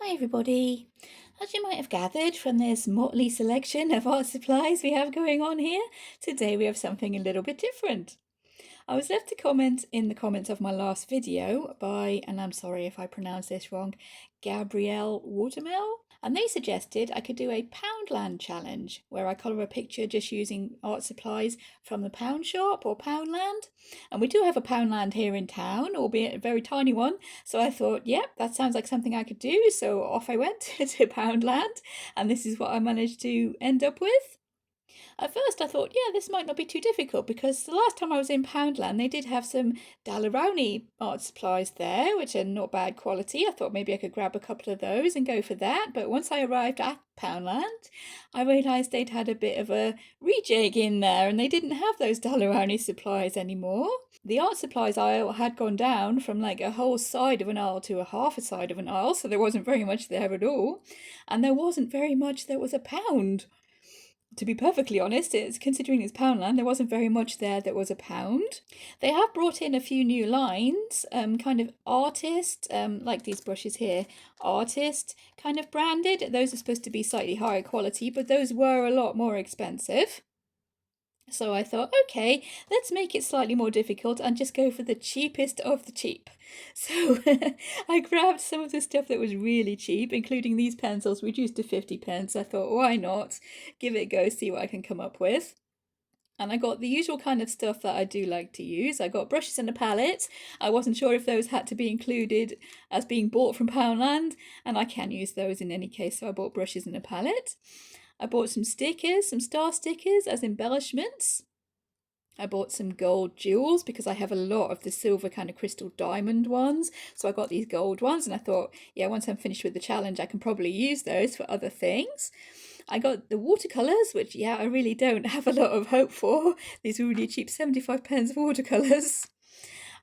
Hi everybody! As you might have gathered from this motley selection of art supplies we have going on here, today we have something a little bit different. I was left a comment in the comments of my last video by, and I'm sorry if I pronounce this wrong, Gabrielle Watermill, and they suggested I could do a Poundland challenge where I colour a picture just using art supplies from the pound shop or Poundland. And we do have a Poundland here in town, albeit a very tiny one, so I thought, yep, that sounds like something I could do, so off I went to Poundland, and this is what I managed to end up with. At first I thought, yeah, this might not be too difficult because the last time I was in Poundland they did have some Daleroni art supplies there, which are not bad quality. I thought maybe I could grab a couple of those and go for that. But once I arrived at Poundland, I realised they'd had a bit of a rejig in there and they didn't have those Daleroni supplies anymore. The art supplies aisle had gone down from like a whole side of an aisle to a half a side of an aisle, so there wasn't very much there at all. And there wasn't very much that was a pound. To be perfectly honest, considering it's Poundland, there wasn't very much there that was a pound. They have brought in a few new lines, kind of artist, like these brushes here, artist kind of branded. Those are supposed to be slightly higher quality, but those were a lot more expensive. So I thought, okay, let's make it slightly more difficult and just go for the cheapest of the cheap. So I grabbed some of the stuff that was really cheap, including these pencils reduced to 50p. I thought, why not? Give it a go, see what I can come up with. And I got the usual kind of stuff that I do like to use. I got brushes and a palette. I wasn't sure if those had to be included as being bought from Poundland, and I can use those in any case, so I bought brushes and a palette. I bought some stickers, some star stickers as embellishments. I bought some gold jewels because I have a lot of the silver kind of crystal diamond ones. So I got these gold ones and I thought, yeah, once I'm finished with the challenge, I can probably use those for other things. I got the watercolours, which, yeah, I really don't have a lot of hope for. These are really cheap 75p watercolours.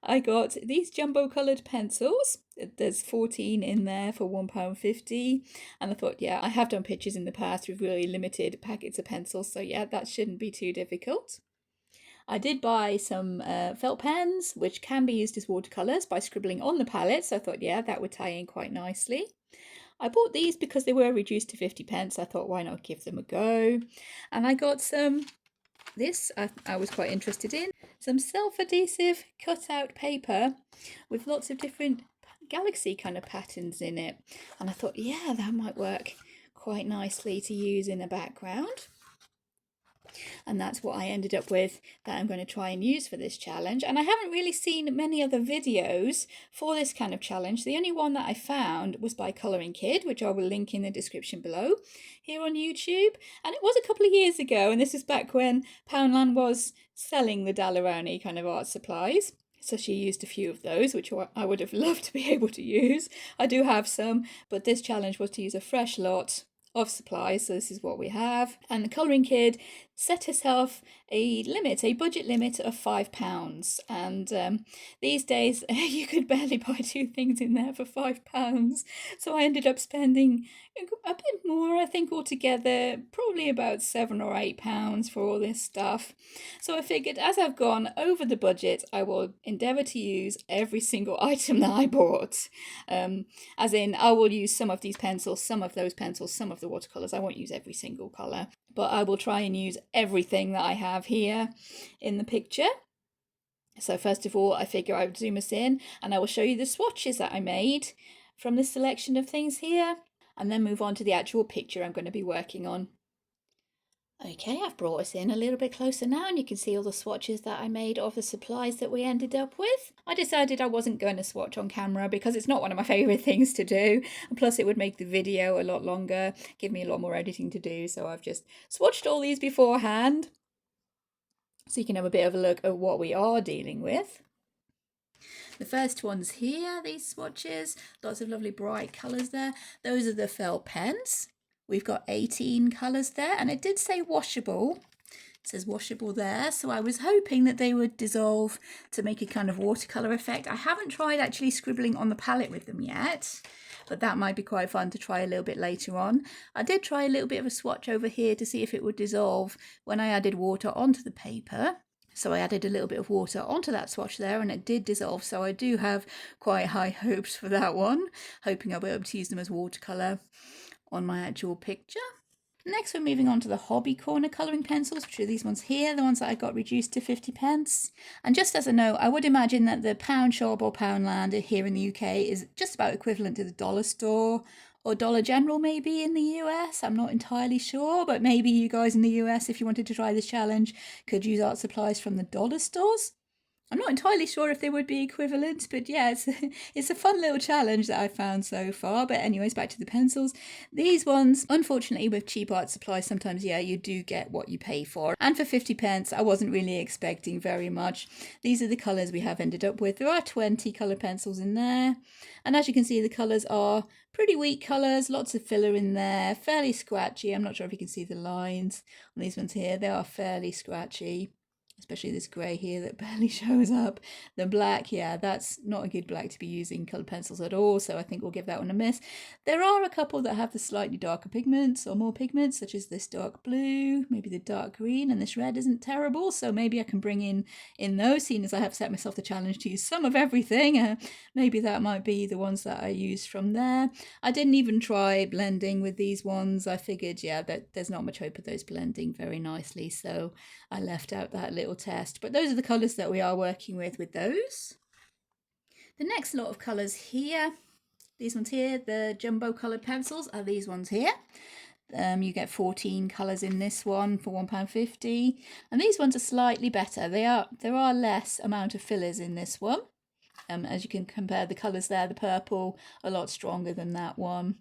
I got these jumbo coloured pencils. There's 14 in there for £1.50. And I thought, yeah, I have done pictures in the past with really limited packets of pencils. So yeah, that shouldn't be too difficult. I did buy some felt pens, which can be used as watercolours by scribbling on the palette. So I thought, yeah, that would tie in quite nicely. I bought these because they were reduced to 50p. I thought, why not give them a go? And I got some this I was quite interested in. Some self-adhesive cut-out paper with lots of different galaxy kind of patterns in it. And I thought, yeah, that might work quite nicely to use in a background. And that's what I ended up with that I'm going to try and use for this challenge. And I haven't really seen many other videos for this kind of challenge. The only one that I found was by Colouring Kid, which I will link in the description below here on YouTube. And it was a couple of years ago, and this is back when Poundland was selling the Daleroni kind of art supplies. So she used a few of those, which I would have loved to be able to use. I do have some, but this challenge was to use a fresh lot of supplies, so this is what we have. And the Colouring Kid set herself a limit, a budget limit of £5. And these days you could barely buy two things in there for £5. So I ended up spending a bit more, I think altogether, probably about £7 or £8 for all this stuff. So I figured as I've gone over the budget, I will endeavour to use every single item that I bought. As in, I will use some of these pencils, some of those pencils, some of the watercolours. I won't use every single colour, but I will try and use everything that I have here in the picture. So first of all, I figure I would zoom us in and I will show you the swatches that I made from this selection of things here, and then move on to the actual picture I'm going to be working on. Okay, I've brought us in a little bit closer now and you can see all the swatches that I made of the supplies that we ended up with. I decided I wasn't going to swatch on camera because it's not one of my favourite things to do, and plus it would make the video a lot longer, give me a lot more editing to do, so I've just swatched all these beforehand so you can have a bit of a look at what we are dealing with. The first ones here, these swatches, lots of lovely bright colours there. Those are the felt pens. We've got 18 colours there, and it did say washable. It says washable there, so I was hoping that they would dissolve to make a kind of watercolour effect. I haven't tried actually scribbling on the palette with them yet, but that might be quite fun to try a little bit later on. I did try a little bit of a swatch over here to see if it would dissolve when I added water onto the paper, So I added a little bit of water onto that swatch there and it did dissolve. So I do have quite high hopes for that one, hoping I'll be able to use them as watercolour on my actual picture. Next, we're moving on to the hobby corner colouring pencils, which are these ones here, the ones that I got reduced to 50p. And just as a note, I would imagine that the pound shop or Poundland here in the UK is just about equivalent to the dollar store or Dollar General maybe in the US. I'm not entirely sure, but maybe you guys in the US, if you wanted to try this challenge, could use art supplies from the dollar stores. I'm not entirely sure if they would be equivalent, but yeah, it's a fun little challenge that I've found so far. But anyways, back to the pencils. These ones, unfortunately, with cheap art supplies, sometimes, yeah, you do get what you pay for. And for 50p, I wasn't really expecting very much. These are the colours we have ended up with. There are 20 colour pencils in there. And as you can see, the colours are pretty weak colours, lots of filler in there, fairly scratchy. I'm not sure if you can see the lines on these ones here. They are fairly scratchy. Especially this grey here that barely shows up. The black, yeah, that's not a good black to be using coloured pencils at all, so I think we'll give that one a miss. There are a couple that have the slightly darker pigments or more pigments, such as this dark blue, maybe the dark green, and this red isn't terrible, so maybe I can bring in those, seeing as I have set myself the challenge to use some of everything. Maybe that might be the ones that I used from there. I didn't even try blending with these ones. I figured, yeah, that there's not much hope of those blending very nicely, so I left out that little test. But those are the colours that we are working with those. The next lot of colours here, these ones here, the jumbo coloured pencils are these ones here. You get 14 colours in this one for £1.50, and these ones are slightly better. There are less amount of fillers in this one. As you can compare the colours there, the purple a lot stronger than that one.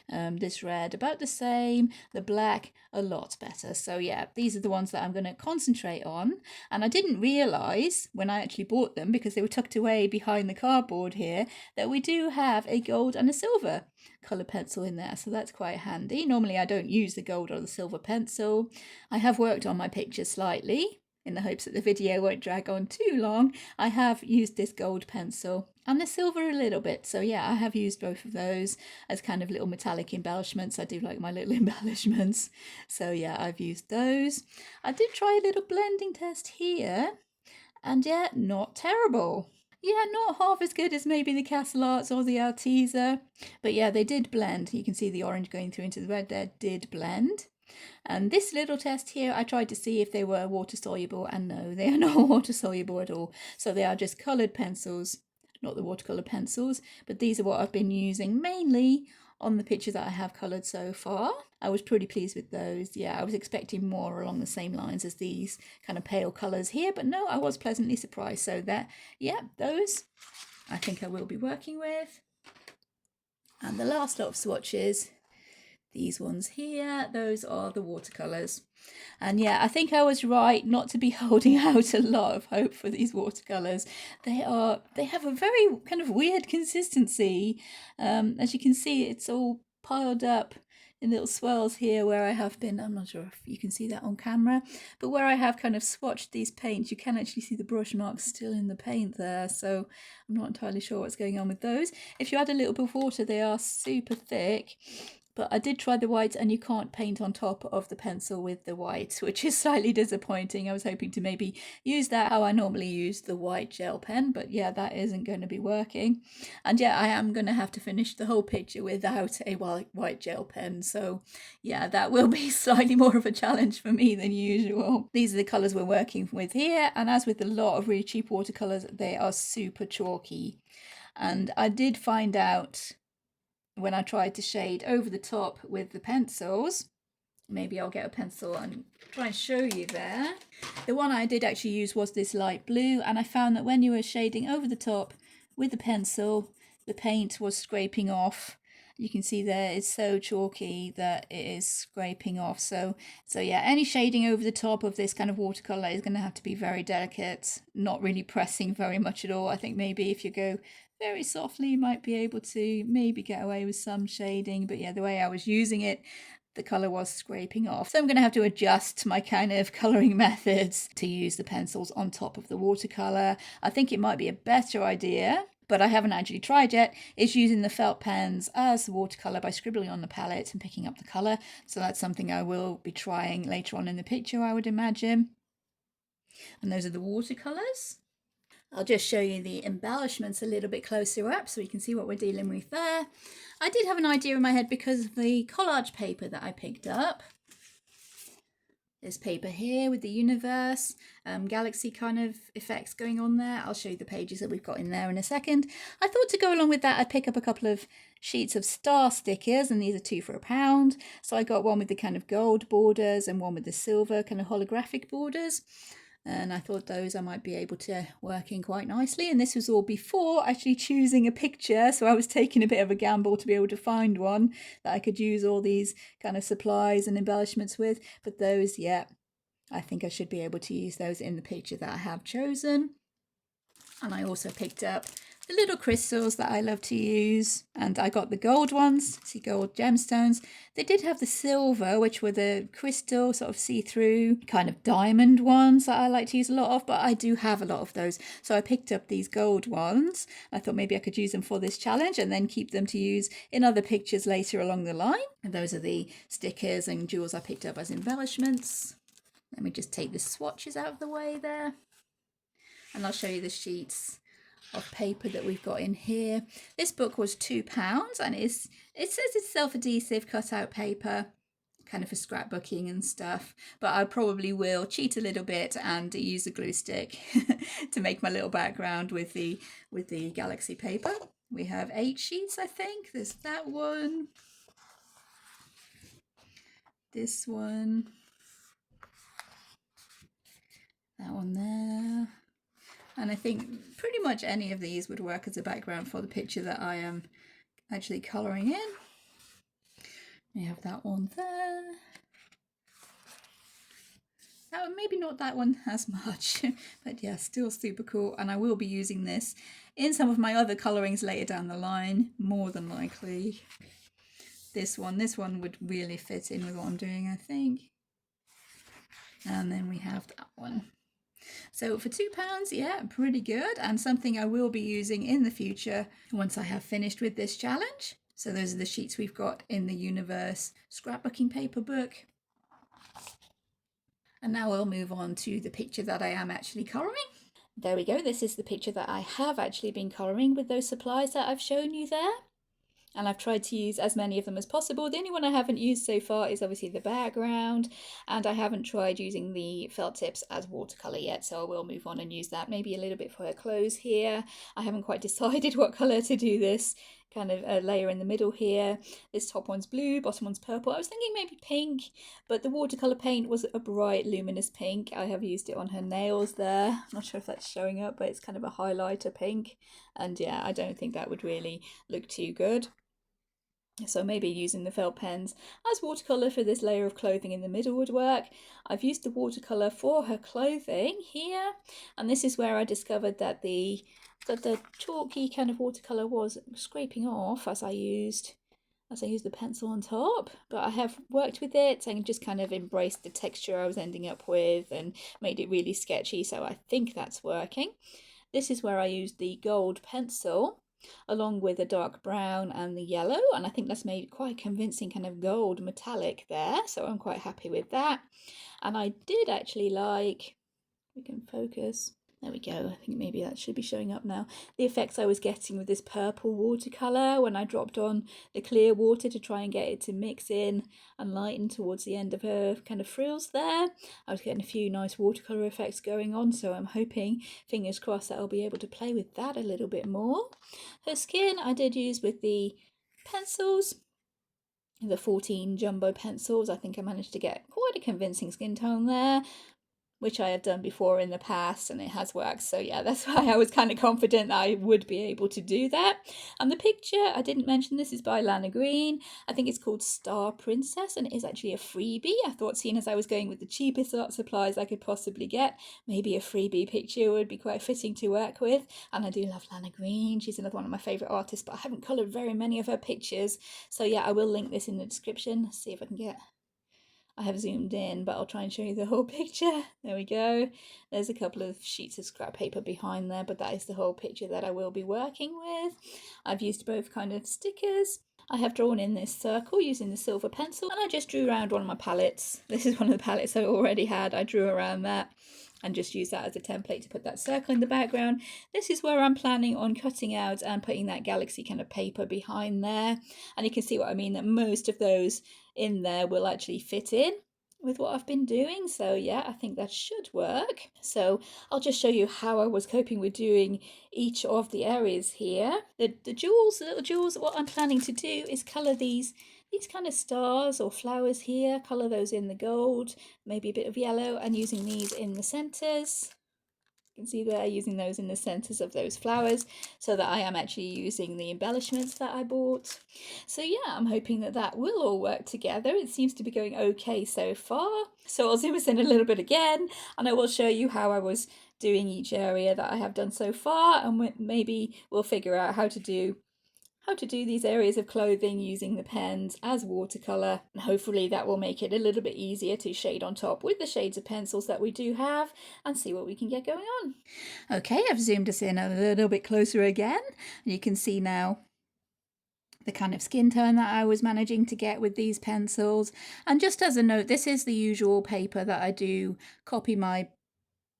This red about the same, the black a lot better. So yeah, these are the ones that I'm going to concentrate on. And I didn't realise when I actually bought them, because they were tucked away behind the cardboard here, that we do have a gold and a silver colour pencil in there, so that's quite handy. Normally I don't use the gold or the silver pencil. I have worked on my picture slightly in the hopes that the video won't drag on too long. I have used this gold pencil and the silver a little bit. So yeah, I have used both of those as kind of little metallic embellishments. I do like my little embellishments. So yeah, I've used those. I did try a little blending test here, and yeah, not terrible. Yeah, not half as good as maybe the Castle Arts or the Arteza. But yeah, they did blend. You can see the orange going through into the red there did blend. And this little test here, I tried to see if they were water soluble, and no, they are not water soluble at all. So they are just coloured pencils, not the watercolour pencils, but these are what I've been using mainly on the picture that I have coloured so far. I was pretty pleased with those. Yeah, I was expecting more along the same lines as these kind of pale colours here, but no, I was pleasantly surprised. So that, yeah, those I think I will be working with. And the last lot of swatches, these ones here, those are the watercolours. And yeah, I think I was right not to be holding out a lot of hope for these watercolours. They have a very kind of weird consistency. As you can see, it's all piled up in little swirls here where I have been, I'm not sure if you can see that on camera, but where I have kind of swatched these paints, you can actually see the brush marks still in the paint there, so I'm not entirely sure what's going on with those. If you add a little bit of water, they are super thick. But I did try the white, and you can't paint on top of the pencil with the white, which is slightly disappointing. I was hoping to maybe use that how I normally use the white gel pen, but yeah, that isn't going to be working. And yeah, I am going to have to finish the whole picture without a white gel pen. So yeah, that will be slightly more of a challenge for me than usual. These are the colours we're working with here, and as with a lot of really cheap watercolours, they are super chalky. And I did find out when I tried to shade over the top with the pencils, maybe I'll get a pencil and try and show you there. The one I did actually use was this light blue, and I found that when you were shading over the top with the pencil, the paint was scraping off. You can see there it's so chalky that it is scraping off. So yeah, any shading over the top of this kind of watercolour is going to have to be very delicate, not really pressing very much at all. I think maybe if you go very softly, you might be able to maybe get away with some shading, but yeah, the way I was using it, the colour was scraping off. So I'm going to have to adjust my kind of colouring methods to use the pencils on top of the watercolour. I think it might be a better idea, but I haven't actually tried yet, is using the felt pens as watercolour by scribbling on the palette and picking up the colour. So that's something I will be trying later on in the picture, I would imagine. And those are the watercolours. I'll just show you the embellishments a little bit closer up so you can see what we're dealing with there. I did have an idea in my head because of the collage paper that I picked up. This paper here with the universe, galaxy kind of effects going on there. I'll show you the pages that we've got in there in a second. I thought to go along with that I'd pick up a couple of sheets of star stickers, and these are 2 for £1. So I got one with the kind of gold borders and one with the silver kind of holographic borders. And I thought those I might be able to work in quite nicely. And this was all before actually choosing a picture. So I was taking a bit of a gamble to be able to find one that I could use all these kind of supplies and embellishments with. But those, yeah, I think I should be able to use those in the picture that I have chosen. And I also picked up the little crystals that I love to use, and I got the gold ones, see, gold gemstones. They did have the silver, which were the crystal sort of see-through kind of diamond ones that I like to use a lot of, but I do have a lot of those, so I picked up these gold ones. I thought maybe I could use them for this challenge and then keep them to use in other pictures later along the line. And those are the stickers and jewels I picked up as embellishments. Let me just take the swatches out of the way there, and I'll show you the sheets of paper that we've got in here. This book was £2, and it says it's self-adhesive cut-out paper, kind of for scrapbooking and stuff, but I probably will cheat a little bit and use a glue stick to make my little background with the galaxy paper. We have 8 sheets, I think. There's that one, this one, that one there. And I think pretty much any of these would work as a background for the picture that I am actually colouring in. We have that one there. That one, maybe not that one as much, but yeah, still super cool. And I will be using this in some of my other colourings later down the line, more than likely. This one would really fit in with what I'm doing, I think. And then we have that one. So for £2, yeah, pretty good, and something I will be using in the future once I have finished with this challenge. So those are the sheets we've got in the Universe scrapbooking paper book. And now we'll move on to the picture that I am actually colouring. There we go, this is the picture that I have actually been colouring with those supplies that I've shown you there. And I've tried to use as many of them as possible. The only one I haven't used so far is obviously the background, and I haven't tried using the felt tips as watercolour yet, so I will move on and use that. Maybe a little bit for her clothes here. I haven't quite decided what colour to do this kind of a layer in the middle here. This top one's blue, bottom one's purple. I was thinking maybe pink, but the watercolour paint was a bright luminous pink. I have used it on her nails there. I'm not sure if that's showing up, but it's kind of a highlighter pink, and yeah, I don't think that would really look too good. So maybe using the felt pens as watercolour for this layer of clothing in the middle would work. I've used the watercolour for her clothing here, and this is where I discovered that the chalky kind of watercolour was scraping off as I used the pencil on top, but I have worked with it and just kind of embraced the texture I was ending up with and made it really sketchy, so I think that's working. This is where I used the gold pencil along with the dark brown and the yellow, and I think that's made quite convincing kind of gold metallic there, so I'm quite happy with that. And I did actually like, we can focus, there we go, I think maybe that should be showing up now, the effects I was getting with this purple watercolour when I dropped on the clear water to try and get it to mix in and lighten towards the end of her kind of frills there. I was getting a few nice watercolour effects going on, so I'm hoping, fingers crossed, that I'll be able to play with that a little bit more. Her skin I did use with the pencils, the 14 jumbo pencils. I think I managed to get quite a convincing skin tone there, which I have done before in the past, and it has worked. So yeah, that's why I was kind of confident that I would be able to do that. And the picture, I didn't mention this, is by Lana Green. I think it's called Star Princess, and it is actually a freebie. I thought, seeing as I was going with the cheapest art supplies I could possibly get, maybe a freebie picture would be quite fitting to work with. And I do love Lana Green. She's another one of my favourite artists, but I haven't coloured very many of her pictures. So yeah, I will link this in the description. Let's see if I can get... I have zoomed in, but I'll try and show you the whole picture. There we go. There's a couple of sheets of scrap paper behind there, but that is the whole picture that I will be working with. I've used both kind of stickers. I have drawn in this circle using the silver pencil, and I just drew around one of my palettes. This is one of the palettes I already had. I drew around that and just use that as a template to put that circle in the background. This is where I'm planning on cutting out and putting that galaxy kind of paper behind there. And you can see what I mean, that most of those in there will actually fit in with what I've been doing. So yeah, I think that should work. So I'll just show you how I was coping with doing each of the areas here. The little jewels, what I'm planning to do is colour these kind of stars or flowers here, colour those in the gold, maybe a bit of yellow, and using these in the centres. You can see there, using those in the centres of those flowers, so that I am actually using the embellishments that I bought. So yeah, I'm hoping that that will all work together. It seems to be going okay so far. So I'll zoom us in a little bit again, and I will show you how I was doing each area that I have done so far, and maybe we'll figure out how to do these areas of clothing using the pens as watercolour, and hopefully that will make it a little bit easier to shade on top with the shades of pencils that we do have and see what we can get going on. Okay, I've zoomed us in a little bit closer again, and you can see now the kind of skin tone that I was managing to get with these pencils. And just as a note, this is the usual paper that I do copy my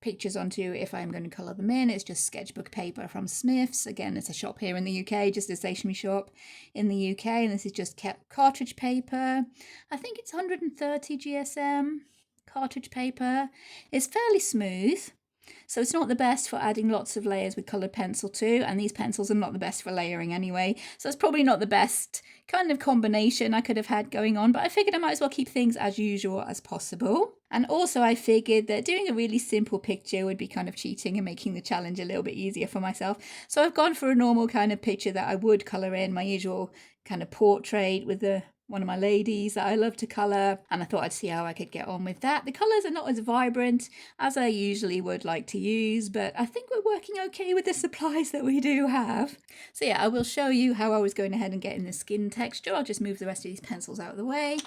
pictures onto if I'm going to colour them in. It's just sketchbook paper from Smith's. Again, it's a shop here in the UK, just a stationery shop in the UK, and this is just kept cartridge paper. I think it's 130 GSM cartridge paper. It's fairly smooth, so it's not the best for adding lots of layers with coloured pencil too, and these pencils are not the best for layering anyway, so it's probably not the best kind of combination I could have had going on, but I figured I might as well keep things as usual as possible. And also I figured that doing a really simple picture would be kind of cheating and making the challenge a little bit easier for myself. So I've gone for a normal kind of picture that I would colour in, my usual kind of portrait with one of my ladies that I love to colour, and I thought I'd see how I could get on with that. The colours are not as vibrant as I usually would like to use, but I think we're working okay with the supplies that we do have. So yeah, I will show you how I was going ahead and getting the skin texture. I'll just move the rest of these pencils out of the way.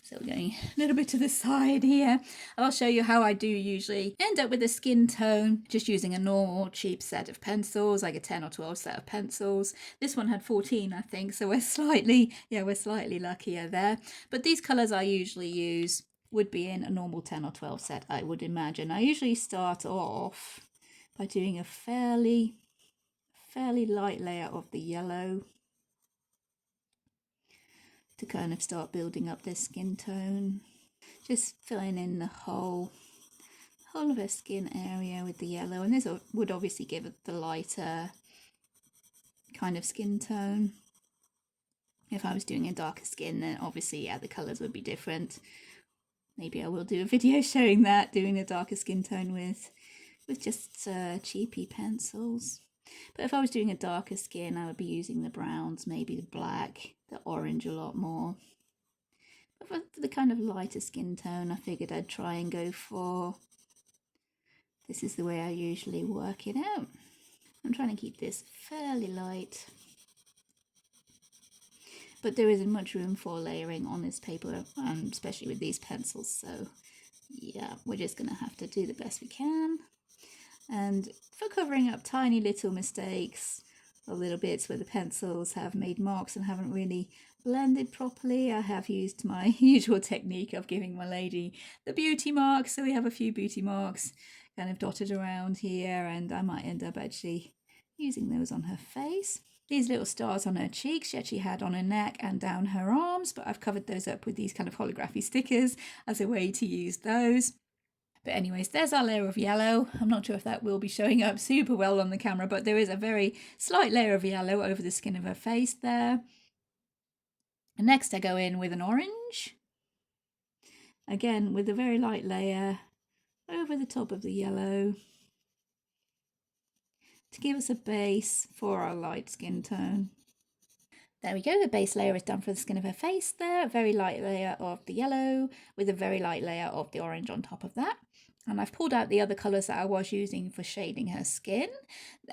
So we're going a little bit to the side here. I'll show you how I do usually end up with a skin tone, just using a normal cheap set of pencils, like a 10 or 12 set of pencils. This one had 14, I think, so we're slightly luckier there. But these colours I usually use would be in a normal 10 or 12 set, I would imagine. I usually start off by doing a fairly light layer of the yellow to kind of start building up this skin tone. Just filling in the whole of her skin area with the yellow, and this would obviously give it the lighter kind of skin tone. If I was doing a darker skin, then obviously the colours would be different. Maybe I will do a video showing that, doing a darker skin tone with just cheapy pencils. But if I was doing a darker skin, I would be using the browns, maybe the black, the orange a lot more. But for the kind of lighter skin tone, I figured I'd try and go for, this is the way I usually work it out. I'm trying to keep this fairly light, but there isn't much room for layering on this paper, especially with these pencils, so yeah, we're just going to have to do the best we can. And for covering up tiny little mistakes, or little bits where the pencils have made marks and haven't really blended properly, I have used my usual technique of giving my lady the beauty marks. So we have a few beauty marks kind of dotted around here, and I might end up actually using those on her face. These little stars on her cheeks she actually had on her neck and down her arms, but I've covered those up with these kind of holography stickers as a way to use those. But anyways, there's our layer of yellow. I'm not sure if that will be showing up super well on the camera, but there is a very slight layer of yellow over the skin of her face there. And next I go in with an orange. Again, with a very light layer over the top of the yellow to give us a base for our light skin tone. There we go, the base layer is done for the skin of her face there. A very light layer of the yellow with a very light layer of the orange on top of that. And I've pulled out the other colours that I was using for shading her skin.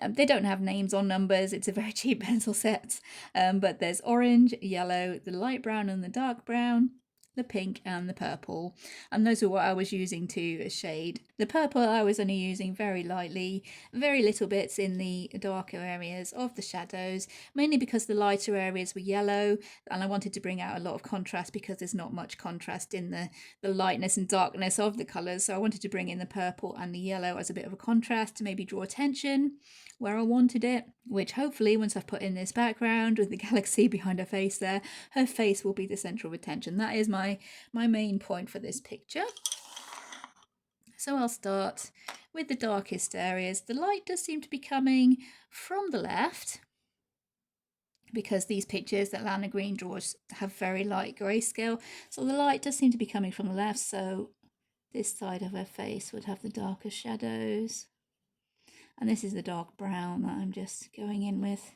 They don't have names or numbers, it's a very cheap pencil set. But there's orange, yellow, the light brown and the dark brown. the pink and the purple, and those are what I was using to shade. The purple I was only using very lightly, very little bits in the darker areas of the shadows, mainly because the lighter areas were yellow and I wanted to bring out a lot of contrast because there's not much contrast in the lightness and darkness of the colours. So I wanted to bring in the purple and the yellow as a bit of a contrast to maybe draw attention where I wanted it, which hopefully once I've put in this background with the galaxy behind her face there, her face will be the centre of attention. That is my main point for this picture. So I'll start with the darkest areas. The light does seem to be coming from the left because these pictures that Lana Green draws have very light grayscale. So the light does seem to be coming from the left. So this side of her face would have the darker shadows. And this is the dark brown that I'm just going in with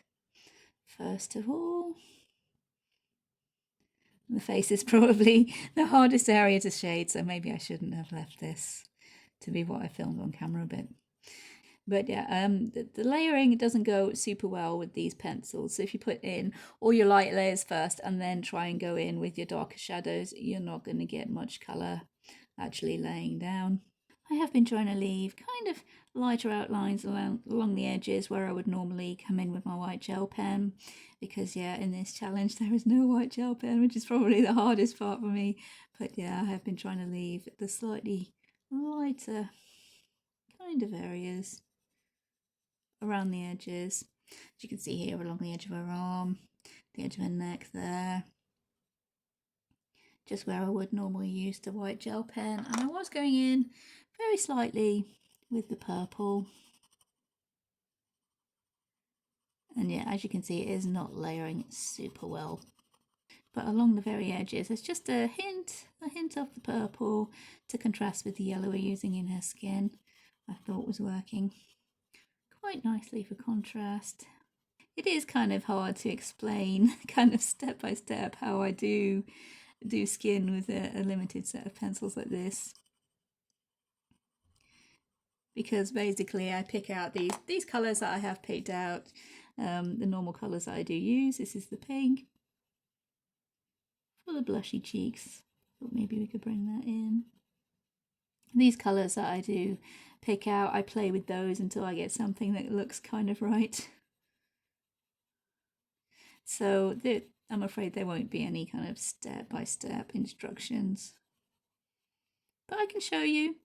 first of all. The face is probably the hardest area to shade, so maybe I shouldn't have left this to be what I filmed on camera a bit. But yeah, the layering doesn't go super well with these pencils. So if you put in all your light layers first and then try and go in with your darker shadows, you're not going to get much colour actually laying down. I have been trying to leave kind of lighter outlines along the edges where I would normally come in with my white gel pen, because yeah, in this challenge there is no white gel pen, which is probably the hardest part for me. But yeah, I have been trying to leave the slightly lighter kind of areas around the edges. As you can see here, along the edge of her arm, the edge of her neck there, just where I would normally use the white gel pen. And I was going in very slightly with the purple. And yeah, as you can see, it is not layering super well. But along the very edges, there's just a hint of the purple to contrast with the yellow we're using in her skin. I thought was working quite nicely for contrast. It is kind of hard to explain kind of step by step how I do skin with a limited set of pencils like this, because basically I pick out these colours that I have picked out, the normal colours that I do use. This is the pink for the blushy cheeks. Thought maybe we could bring that in. These colours that I do pick out, I play with those until I get something that looks kind of right. So I'm afraid there won't be any kind of step-by-step instructions, but I can show you.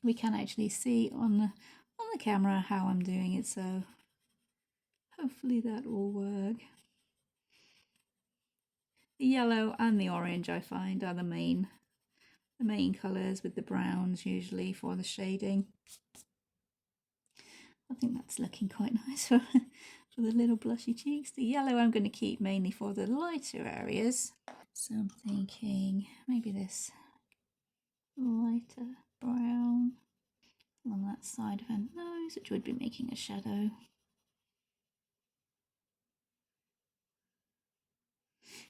We can actually see on the camera how I'm doing it, so hopefully that will work. The yellow and the orange I find are the main colours, with the browns usually for the shading. I think that's looking quite nice for the little blushy cheeks. The yellow I'm going to keep mainly for the lighter areas. So I'm thinking maybe this lighter brown on that side of her nose, which would be making a shadow.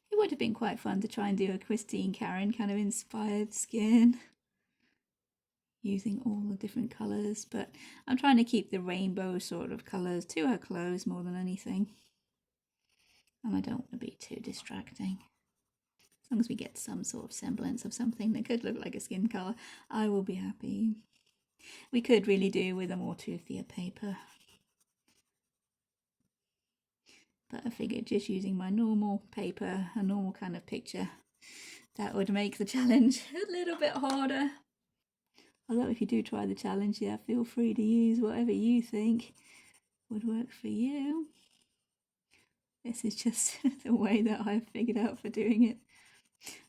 It would have been quite fun to try and do a Christine Karen kind of inspired skin using all the different colours, but I'm trying to keep the rainbow sort of colours to her clothes more than anything, and I don't want to be too distracting. As long as we get some sort of semblance of something that could look like a skin colour, I will be happy. We could really do with a more toothier paper, but I figured just using my normal paper, a normal kind of picture, that would make the challenge a little bit harder. Although if you do try the challenge, yeah, feel free to use whatever you think would work for you. This is just the way that I've figured out for doing it.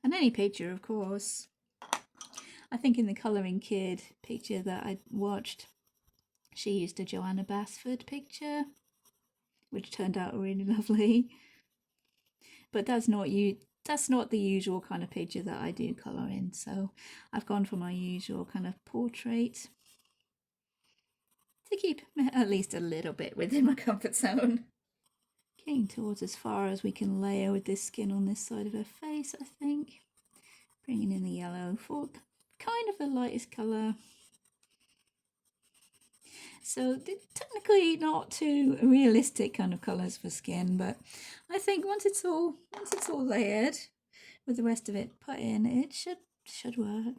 And any picture, of course. I think in the Colouring Kid picture that I watched, she used a Joanna Basford picture, which turned out really lovely. But that's not the usual kind of picture that I do colour in, so I've gone for my usual kind of portrait to keep at least a little bit within my comfort zone. Getting towards as far as we can layer with this skin on this side of her face, I think. Bringing in the yellow for kind of the lightest colour. So technically not too realistic kind of colours for skin, but I think once it's all layered, with the rest of it put in, it should work.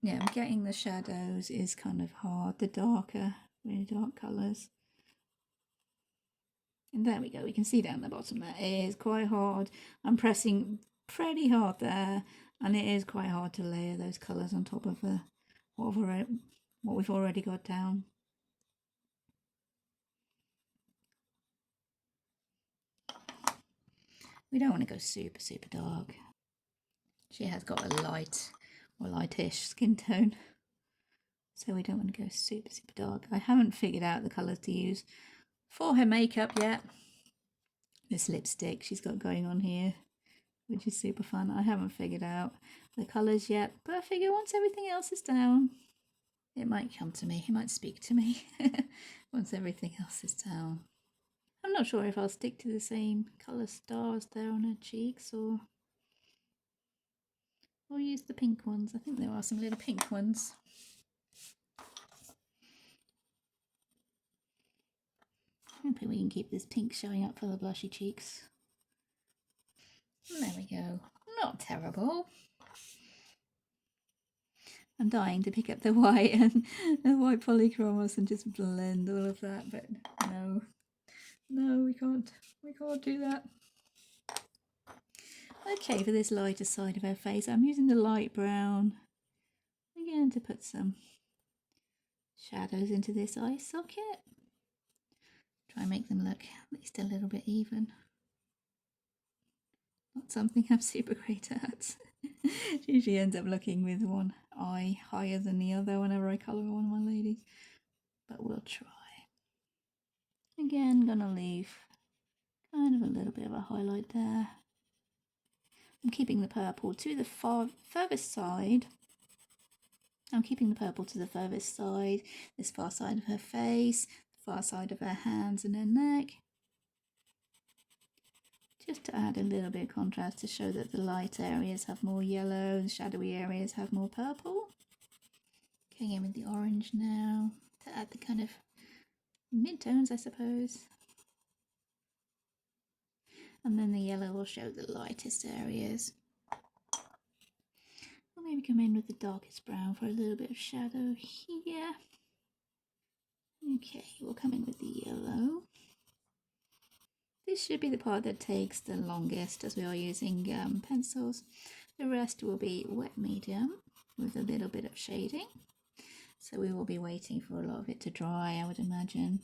Yeah, I'm getting the shadows is kind of hard, the darker, really dark colours. And there we go, we can see down the bottom there, it is quite hard. I'm pressing pretty hard there, and it is quite hard to layer those colours on top of what we've already got down. We don't want to go super, super dark. She has got a light or lightish skin tone, so we don't want to go super, super dark. I haven't figured out the colours to use for her makeup yet. This lipstick she's got going on here, which is super fun. I haven't figured out the colours yet, but I figure once everything else is down, it might come to me. It might speak to me once everything else is down. I'm not sure if I'll stick to the same colour stars there on her cheeks or use the pink ones. I think there are some little pink ones. Hopefully we can keep this pink showing up for the blushy cheeks. And there we go. Not terrible. I'm dying to pick up the white and the white polychromos and just blend all of that, but no, we can't do that. Okay, for this lighter side of her face, I'm using the light brown again to put some shadows into this eye socket. Try and make them look at least a little bit even. Not something I'm super great at. It usually ends up looking with one eye higher than the other whenever I colour one of my ladies, but we'll try. Again, gonna leave kind of a little bit of a highlight there. I'm keeping the purple to the furthest side. I'm keeping the purple to the furthest side, this far side of her face, the far side of her hands and her neck. Just to add a little bit of contrast to show that the light areas have more yellow and shadowy areas have more purple. Going in with the orange now to add the kind of mid-tones, I suppose. And then the yellow will show the lightest areas. We'll maybe come in with the darkest brown for a little bit of shadow here. Okay, we'll come in with the yellow. This should be the part that takes the longest as we are using pencils. The rest will be wet medium with a little bit of shading. So we will be waiting for a lot of it to dry, I would imagine.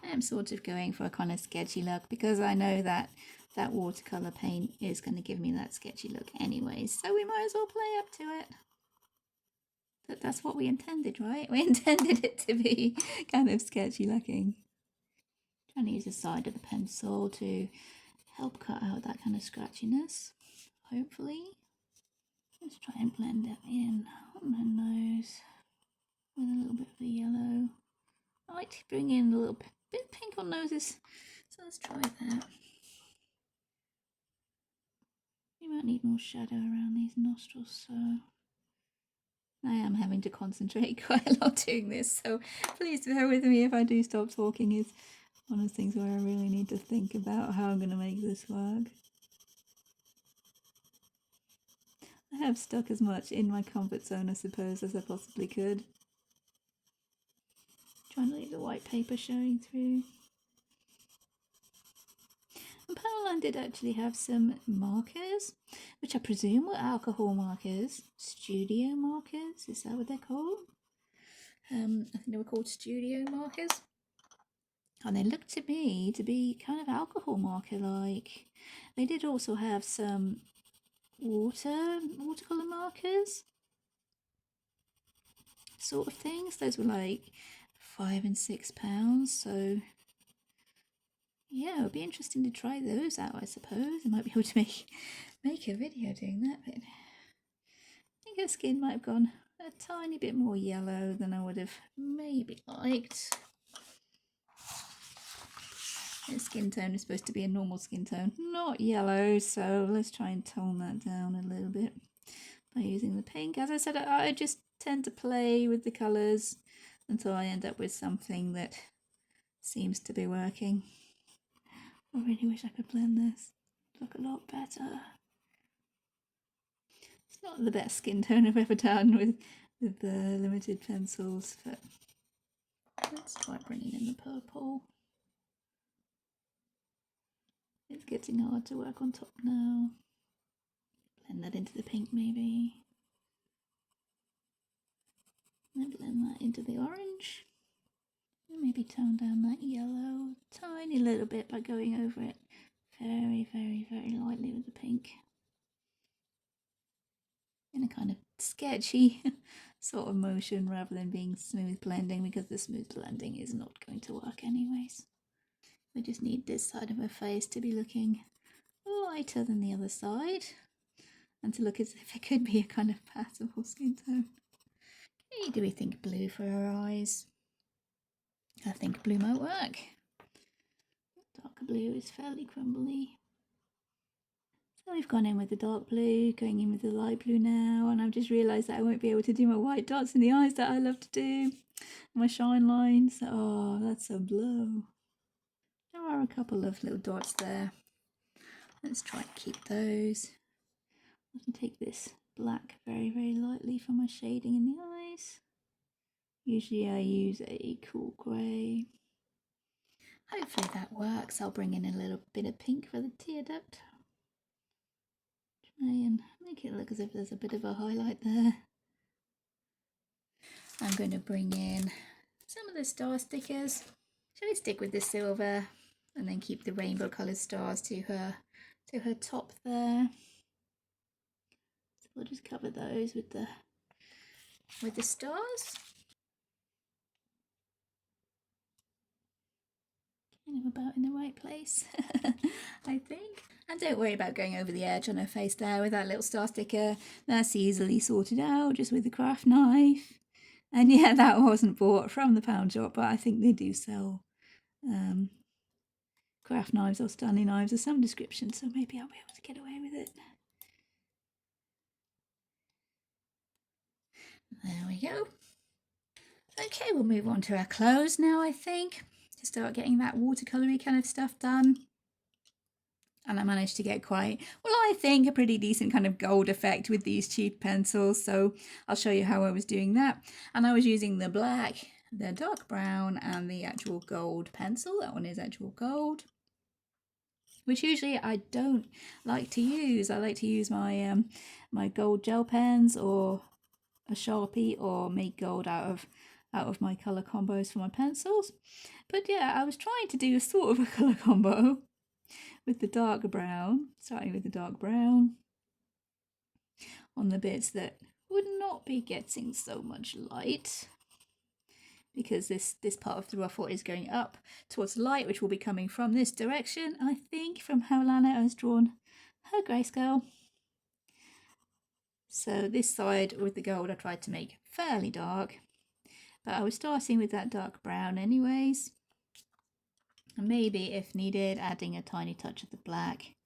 I am sort of going for a kind of sketchy look because I know that that watercolour paint is going to give me that sketchy look anyways. So we might as well play up to it. That's what we intended, right? We intended it to be kind of sketchy looking. Trying to use the side of the pencil to help cut out that kind of scratchiness, hopefully. Let's try and blend it in on my nose with a little bit of the yellow. I like to bring in a little bit of pink on noses, so let's try that. We might need more shadow around these nostrils, so I am having to concentrate quite a lot doing this, so please bear with me if I do stop talking. It's one of those things where I really need to think about how I'm going to make this work. I have stuck as much in my comfort zone, I suppose, as I possibly could. Trying to leave the white paper showing through. And Poundland did actually have some markers, which I presume were alcohol markers. Studio markers, is that what they're called? I think they were called studio markers. And they looked to me to be kind of alcohol marker-like. They did also have some watercolour markers sort of things. Those were like £5 and £6, so yeah, it would be interesting to try those out, I suppose. I might be able to make a video doing that, but I think her skin might have gone a tiny bit more yellow than I would have maybe liked. Her skin tone is supposed to be a normal skin tone, not yellow, so let's try and tone that down a little bit by using the pink. As I said, I just tend to play with the colours until I end up with something that seems to be working. I really wish I could blend this, look a lot better. It's not the best skin tone I've ever done with the limited pencils, but let's try bringing in the purple. It's getting hard to work on top now. Blend that into the pink maybe. And then blend that into the orange. And maybe tone down that yellow a tiny little bit by going over it very, very, very lightly with the pink. In a kind of sketchy sort of motion rather than being smooth blending, because the smooth blending is not going to work anyways. We just need this side of her face to be looking lighter than the other side and to look as if it could be a kind of passable skin tone. Okay, do we think blue for her eyes? I think blue might work. Darker blue is fairly crumbly. So we've gone in with the dark blue, going in with the light blue now, and I've just realised that I won't be able to do my white dots in the eyes that I love to do. My shine lines. Oh, that's a blow. There are a couple of little dots there. Let's try and keep those. I can take this black very, very lightly for my shading in the eyes. Usually I use a cool grey. Hopefully that works. I'll bring in a little bit of pink for the tear duct. Try and make it look as if there's a bit of a highlight there. I'm going to bring in some of the star stickers. Shall we stick with the silver and then keep the rainbow coloured stars to her top there? So we'll just cover those with the stars. Kind of about in the right place, I think. And don't worry about going over the edge on her face there with that little star sticker. That's easily sorted out just with the craft knife. And yeah, that wasn't bought from the pound shop, but I think they do sell craft knives or Stanley knives of some description, so maybe I'll be able to get away with it. There we go. Okay, we'll move on to our clothes now, I think, to start getting that watercolory kind of stuff done. And I managed to get quite, well, I think a pretty decent kind of gold effect with these cheap pencils. So I'll show you how I was doing that. And I was using the black, the dark brown, and the actual gold pencil. That one is actual gold, which usually I don't like to use. I like to use my my gold gel pens or a Sharpie, or make gold out of my colour combos for my pencils. But yeah, I was trying to do a sort of a colour combo with the dark brown, starting with the dark brown on the bits that would not be getting so much light, because this part of the ruffle is going up towards light, which will be coming from this direction, I think, from how Lana has drawn her grayscale. So this side with the gold I tried to make fairly dark, but I was starting with that dark brown anyways. And maybe, if needed, adding a tiny touch of the black,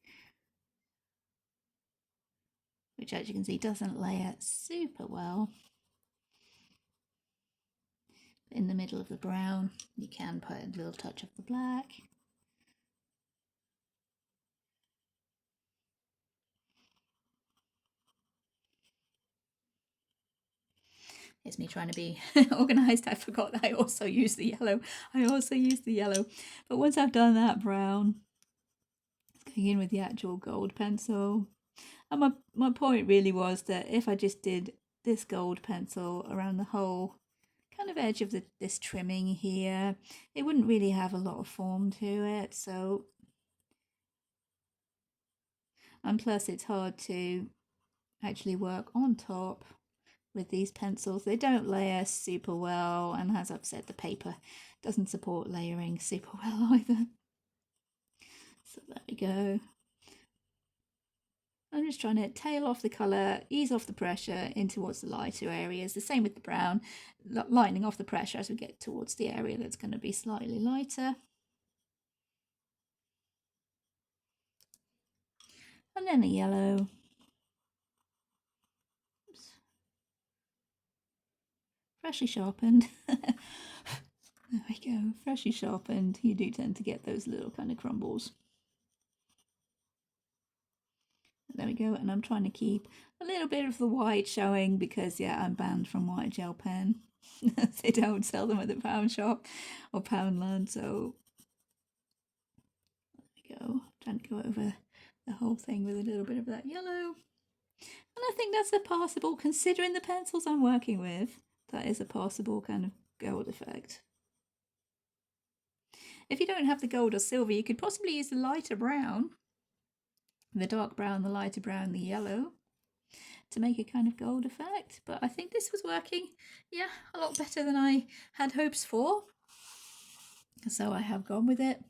which, as you can see, doesn't layer super well. In the middle of the brown, you can put a little touch of the black. It's me trying to be organised. I forgot that I also use the yellow. But once I've done that brown, going in with the actual gold pencil. And my point really was that if I just did this gold pencil around the whole kind of edge of this trimming here, it wouldn't really have a lot of form to it. So, and plus it's hard to actually work on top with these pencils. They don't layer super well, and as I've said, the paper doesn't support layering super well either. So there we go. I'm just trying to tail off the colour, ease off the pressure in towards the lighter areas. The same with the brown, lightening off the pressure as we get towards the area that's going to be slightly lighter. And then the yellow. Oops. Freshly sharpened. There we go, freshly sharpened. You do tend to get those little kind of crumbles. there we go. And I'm trying to keep a little bit of the white showing because, yeah, I'm banned from white gel pen. They don't sell them at the pound shop or Poundland, so there we go. I'm trying to go over the whole thing with a little bit of that yellow. And I think that's a passable, considering the pencils I'm working with, that is a passable kind of gold effect. If you don't have the gold or silver, you could possibly use the lighter brown, the dark brown, the lighter brown, the yellow, to make a kind of gold effect. But I think this was working, yeah, a lot better than I had hopes for. So I have gone with it.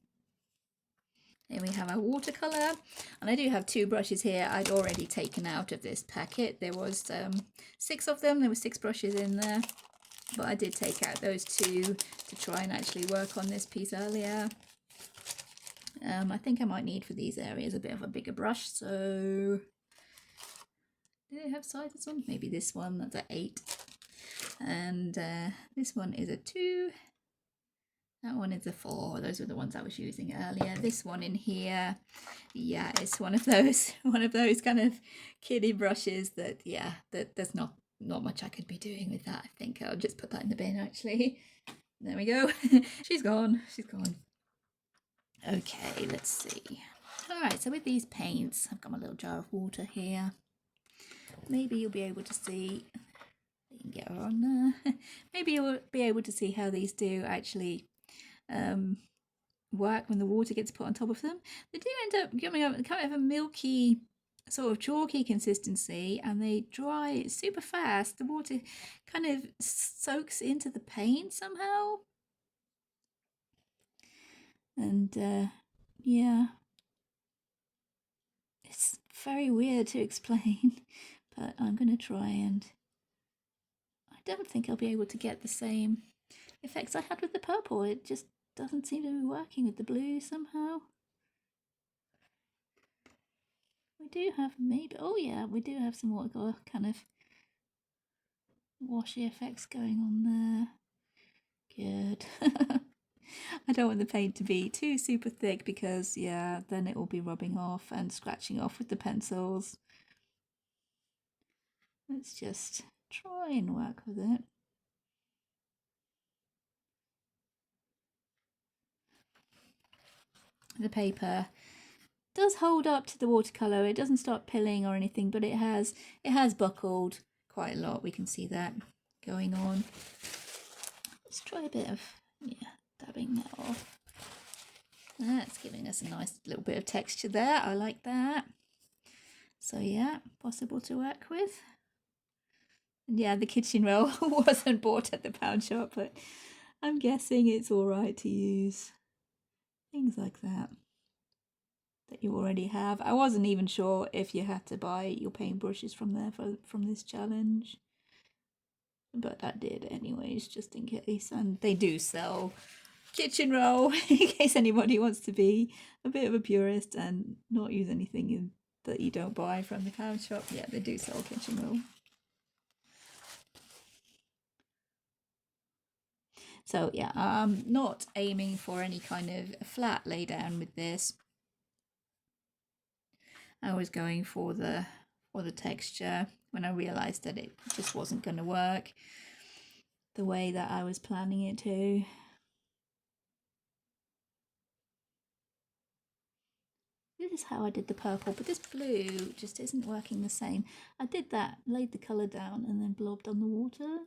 Here we have our watercolour, and I do have 2 brushes here I'd already taken out of this packet. There was 6 of them, there were 6 brushes in there, but I did take out those 2 to try and actually work on this piece earlier. I think I might need for these areas a bit of a bigger brush, so do they have sizes on? Maybe this one, that's an 8, and this one is a 2. That one is a 4. Those were the ones I was using earlier. This one in here, yeah, it's one of those kind of kiddie brushes that, yeah, there's not much I could be doing with that. I think I'll just put that in the bin, actually. There we go. She's gone. Okay, let's see. All right, so with these paints, I've got my little jar of water here. Maybe you'll be able to see, you can get her on there. Maybe you'll be able to see how these do actually work when the water gets put on top of them. They do end up giving up kind of a milky, sort of chalky consistency, and they dry super fast. The water kind of soaks into the paint somehow. And yeah, it's very weird to explain, but I'm going to try, and I don't think I'll be able to get the same effects I had with the purple. It just doesn't seem to be working with the blue somehow. We do have maybe, oh yeah, we do have some watercolor kind of washy effects going on there. Good. I don't want the paint to be too super thick because, yeah, then it will be rubbing off and scratching off with the pencils. Let's just try and work with it. The paper does hold up to the watercolor. It doesn't start pilling or anything, but it has buckled quite a lot. We can see that going on. Let's try a bit of, yeah, dabbing that off. That's giving us a nice little bit of texture there. I like that. So yeah, possible to work with. And yeah, the kitchen roll wasn't bought at the pound shop, but I'm guessing it's all right to use. Things like that you already have. I wasn't even sure if you had to buy your paintbrushes from there from this challenge, but I did anyways, just in case. And they do sell kitchen roll in case anybody wants to be a bit of a purist and not use anything that you don't buy from the pound shop. Yeah, they do sell kitchen roll. So yeah, I'm not aiming for any kind of flat lay down with this. I was going for the texture when I realised that it just wasn't going to work the way that I was planning it to. This is how I did the purple, but this blue just isn't working the same. I did that, laid the colour down and then blobbed on the water.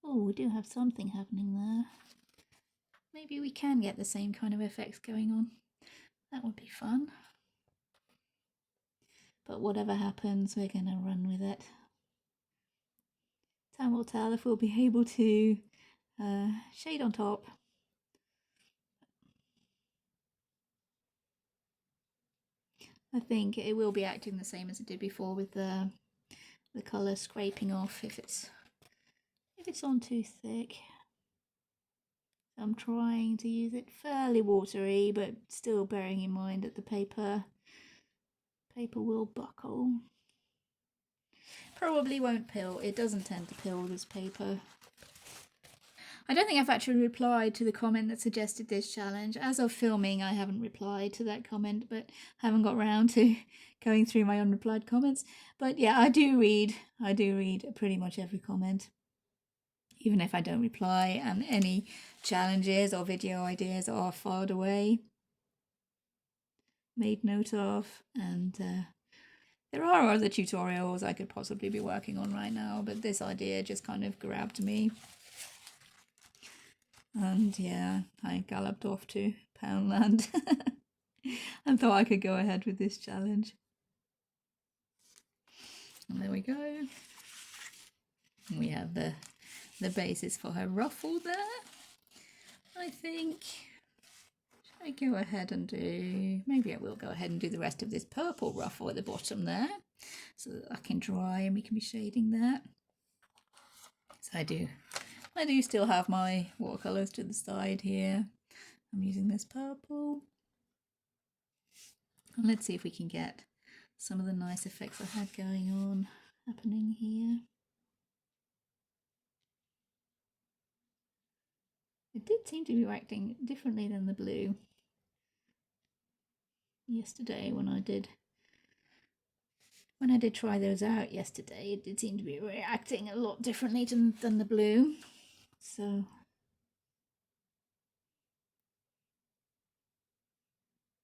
Oh, we do have something happening there. Maybe we can get the same kind of effects going on. That would be fun. But whatever happens, we're going to run with it. Time will tell if we'll be able to shade on top. I think it will be acting the same as it did before with the colour scraping off if it's on too thick. I'm trying to use it fairly watery, but still bearing in mind that the paper will buckle. Probably won't pill. It doesn't tend to pill, this paper. I don't think I've actually replied to the comment that suggested this challenge. As of filming, I haven't replied to that comment, but haven't got round to going through my unreplied comments. But yeah, I do read pretty much every comment, even if I don't reply, and any challenges or video ideas are filed away, made note of, and there are other tutorials I could possibly be working on right now, but this idea just kind of grabbed me. And yeah, I galloped off to Poundland and thought I could go ahead with this challenge. And there we go. We have the basis for her ruffle there, I think. Should I go ahead and do... Maybe I will go ahead and do the rest of this purple ruffle at the bottom there, so that that can dry and we can be shading that. So I do still have my watercolours to the side here. I'm using this purple. And let's see if we can get some of the nice effects I had going on happening here. It did seem to be reacting differently than the blue yesterday when I did try those out yesterday. It did seem to be reacting a lot differently than the blue. So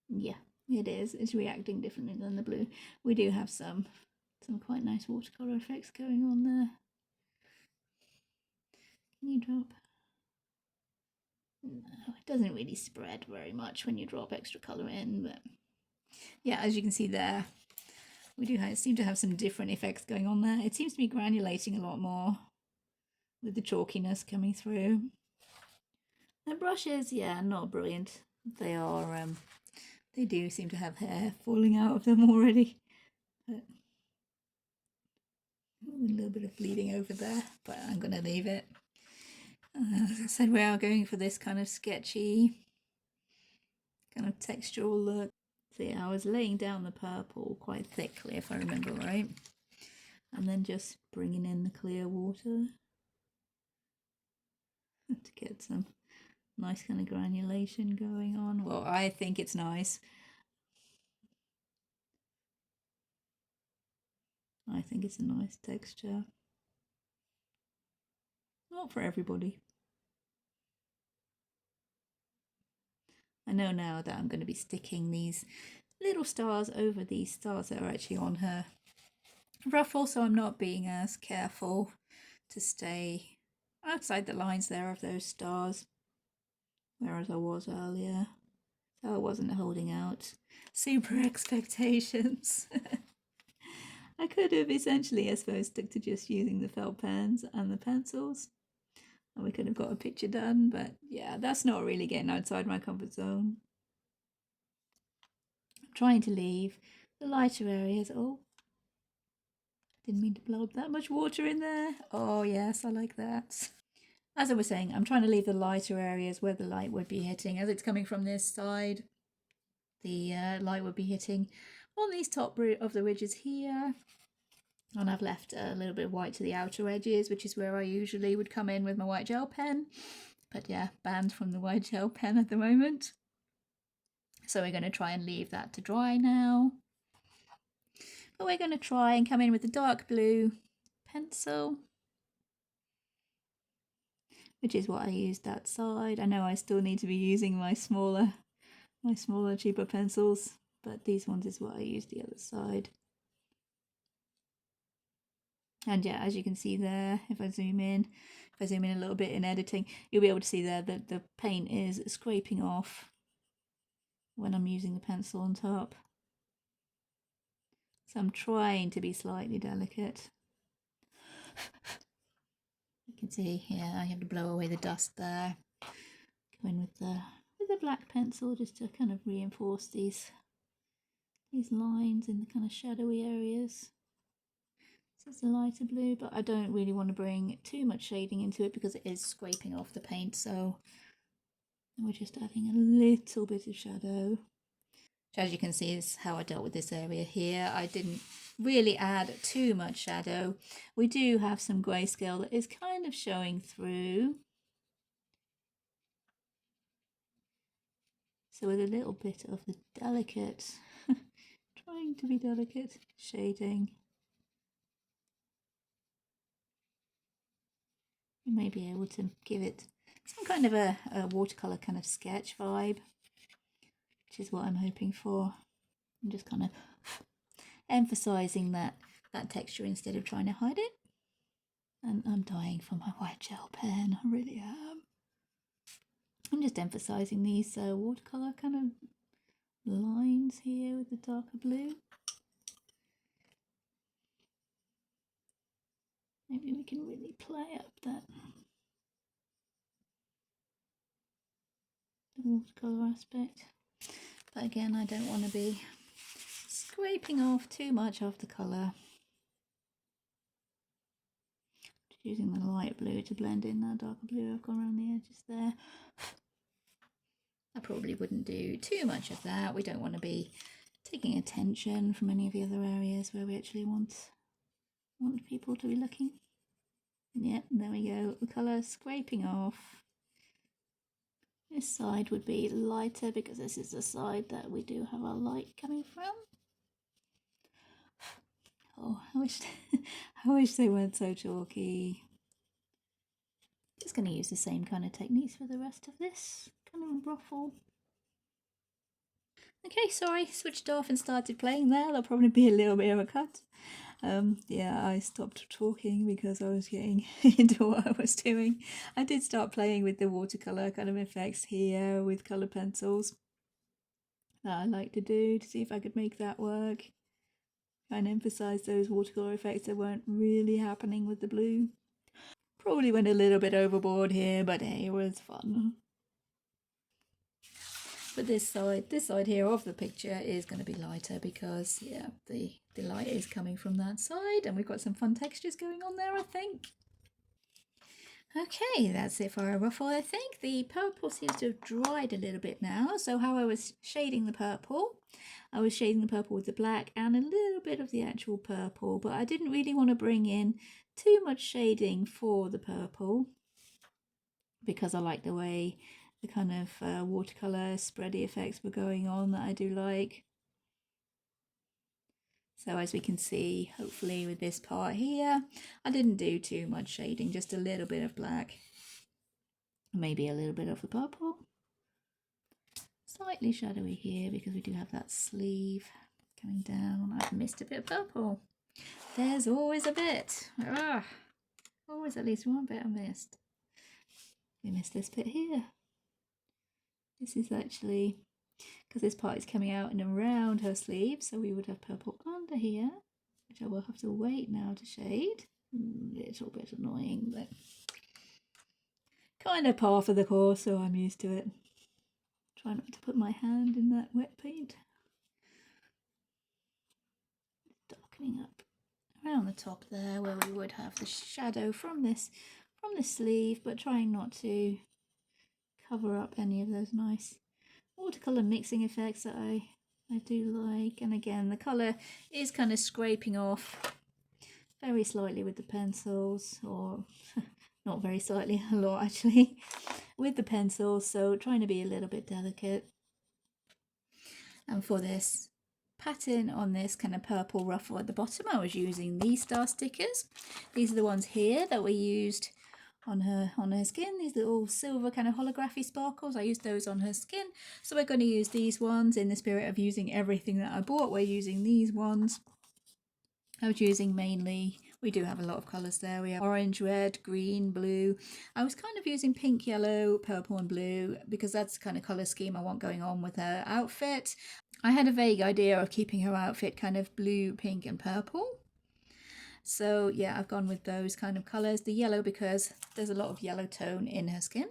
yeah, it is. It's reacting differently than the blue. We do have some quite nice watercolour effects going on there. Can you drop? No, it doesn't really spread very much when you drop extra colour in, but yeah, as you can see there, we do seem to have some different effects going on there. It seems to be granulating a lot more with the chalkiness coming through. The brushes, yeah, not brilliant. They are, they do seem to have hair falling out of them already. But a little bit of bleeding over there, but I'm going to leave it. As I said, we are going for this kind of sketchy, kind of textural look. So yeah, I was laying down the purple quite thickly, if I remember right, and then just bringing in the clear water to get some nice kind of granulation going on. Well, I think it's nice. I think it's a nice texture. Not for everybody. I know now that I'm going to be sticking these little stars over these stars that are actually on her ruffle, so I'm not being as careful to stay outside the lines there of those stars, whereas I was earlier. So I wasn't holding out super expectations. I could have essentially, I suppose, stuck to just using the felt pens and the pencils, and we could have got a picture done, but yeah, that's not really getting outside my comfort zone. I'm trying to leave the lighter areas. Oh, didn't mean to blow up that much water in there. Oh yes, I like that. As I was saying, I'm trying to leave the lighter areas where the light would be hitting. As it's coming from this side, the light would be hitting on these top of the ridges here. And I've left a little bit of white to the outer edges, which is where I usually would come in with my white gel pen. But yeah, banned from the white gel pen at the moment. So we're going to try and leave that to dry now. But we're going to try and come in with the dark blue pencil, which is what I used that side. I know I still need to be using my smaller, cheaper pencils, but these ones is what I used the other side. And yeah, as you can see there, if I zoom in a little bit in editing, you'll be able to see there that the paint is scraping off when I'm using the pencil on top. So I'm trying to be slightly delicate. You can see, yeah, I have to blow away the dust there. Go in with the black pencil just to kind of reinforce these lines in the kind of shadowy areas. So it's a lighter blue, but I don't really want to bring too much shading into it because it is scraping off the paint, so we're just adding a little bit of shadow. Which, as you can see, is how I dealt with this area here. I didn't really add too much shadow. We do have some grayscale that is kind of showing through. So with a little bit of the delicate, trying to be delicate, shading, you may be able to give it some kind of a watercolour kind of sketch vibe, which is what I'm hoping for. I'm just kind of emphasising that texture instead of trying to hide it. And I'm dying for my white gel pen, I really am. I'm just emphasising these watercolour kind of lines here with the darker blue. Maybe we can really play up that watercolour aspect. But again, I don't want to be scraping off too much of the colour. Just using the light blue to blend in that darker blue I've got around the edges there. I probably wouldn't do too much of that. We don't want to be taking attention from any of the other areas where we actually want people to be looking. Yep, there we go. The colour scraping off. This side would be lighter because this is the side that we do have our light coming from. Oh, I wish they weren't so chalky. Just going to use the same kind of techniques for the rest of this kind of ruffle. Okay, sorry, switched off and started playing there. There'll probably be a little bit of a cut. Yeah, I stopped talking because I was getting into what I was doing. I did start playing with the watercolour kind of effects here with colour pencils that I like to do to see if I could make that work. Try and emphasise those watercolour effects that weren't really happening with the blue. Probably went a little bit overboard here, but hey, it was fun. But this side here of the picture is going to be lighter because, yeah, the light is coming from that side and we've got some fun textures going on there, I think. Okay, that's it for our ruffle, I think. The purple seems to have dried a little bit now. So how I was shading the purple, I was shading the purple with the black and a little bit of the actual purple, but I didn't really want to bring in too much shading for the purple because I like the way the kind of watercolour spready effects were going on that I do like. So as we can see, hopefully with this part here, I didn't do too much shading, just a little bit of black, maybe a little bit of the purple. Slightly shadowy here because we do have that sleeve coming down. I've missed a bit of purple. There's always a bit. Always at least one bit I missed. We missed this bit here. This is actually, because this part is coming out and around her sleeve, so we would have purple under here, which I will have to wait now to shade. A little bit annoying, but kind of par for the course, so I'm used to it. Try not to put my hand in that wet paint. Darkening up around the top there where we would have the shadow from this sleeve, but trying not to cover up any of those nice watercolour mixing effects that I do like. And again, the colour is kind of scraping off very slightly with the pencils, or not very slightly, a lot actually, with the pencils, so trying to be a little bit delicate. And for this pattern on this kind of purple ruffle at the bottom, I was using these star stickers. These are the ones here that we used on her skin, these little silver kind of holography sparkles. I used those on her skin, so we're going to use these ones in the spirit of using everything that I bought. We're using these ones. I was using mainly, we do have a lot of colours there. We have orange, red, green, blue. I was kind of using pink, yellow, purple and blue because that's the kind of colour scheme I want going on with her outfit. I had a vague idea of keeping her outfit kind of blue, pink and purple. So yeah, I've gone with those kind of colours. The yellow because there's a lot of yellow tone in her skin.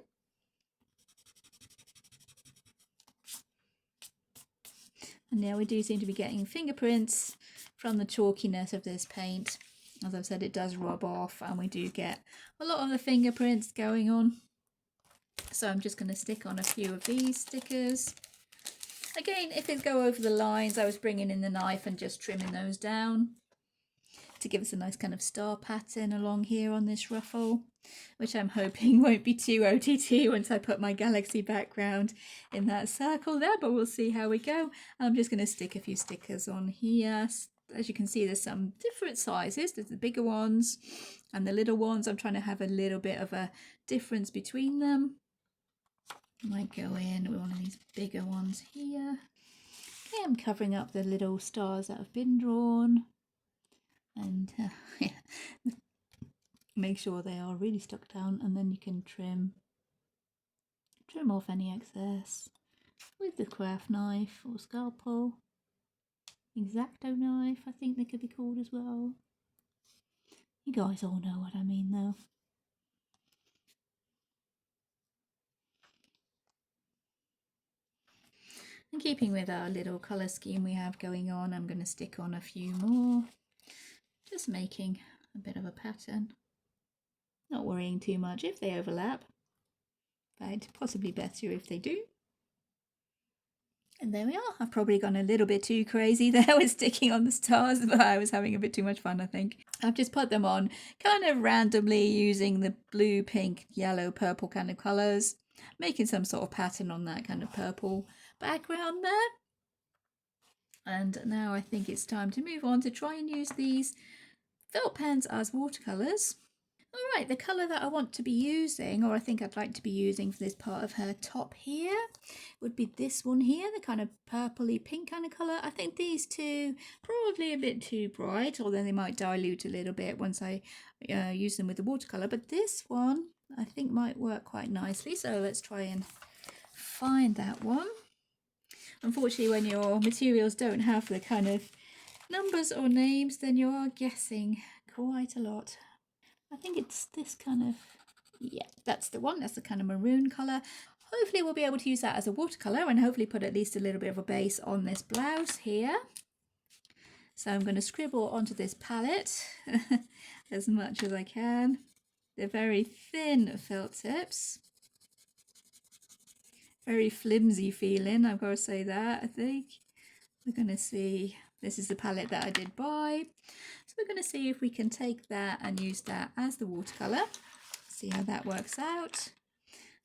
And now we do seem to be getting fingerprints from the chalkiness of this paint. As I've said, it does rub off and we do get a lot of the fingerprints going on. So I'm just going to stick on a few of these stickers. Again, if it go over the lines, I was bringing in the knife and just trimming those down to give us a nice kind of star pattern along here on this ruffle. which I'm hoping won't be too OTT once I put my galaxy background in that circle there, but we'll see how we go. I'm just going to stick a few stickers on here. As you can see, there's some different sizes. There's the bigger ones and the little ones. I'm trying to have a little bit of a difference between them. I might go in with one of these bigger ones here. Okay, I'm covering up the little stars that have been drawn. And yeah, make sure they are really stuck down, and then you can trim off any excess with the craft knife or scalpel. X-Acto knife, I think they could be called as well. You guys all know what I mean though. And keeping with our little colour scheme we have going on, I'm going to stick on a few more, just making a bit of a pattern. Not worrying too much if they overlap, but possibly better if they do. And there we are. I've probably gone a little bit too crazy there with sticking on the stars, but I was having a bit too much fun, I think. I've just put them on kind of randomly using the blue, pink, yellow, purple kind of colours, making some sort of pattern on that kind of purple background there. And now I think it's time to move on to try and use these felt pens as watercolours. Alright, the colour that I want to be using, or I think I'd like to be using for this part of her top here, would be this one here, the kind of purpley pink kind of colour. I think these two probably a bit too bright, although they might dilute a little bit once I use them with the watercolour. But this one I think might work quite nicely, so let's try and find that one. Unfortunately, when your materials don't have the kind of numbers or names, then you are guessing quite a lot. I think it's this kind of, yeah, that's the one. That's the kind of maroon colour. Hopefully we'll be able to use that as a watercolour and hopefully put at least a little bit of a base on this blouse here. So I'm going to scribble onto this palette as much as I can. They're very thin felt tips. Very flimsy feeling, I've got to say that, I think. We're going to see, this is the palette that I did buy. So we're going to see if we can take that and use that as the watercolour. See how that works out.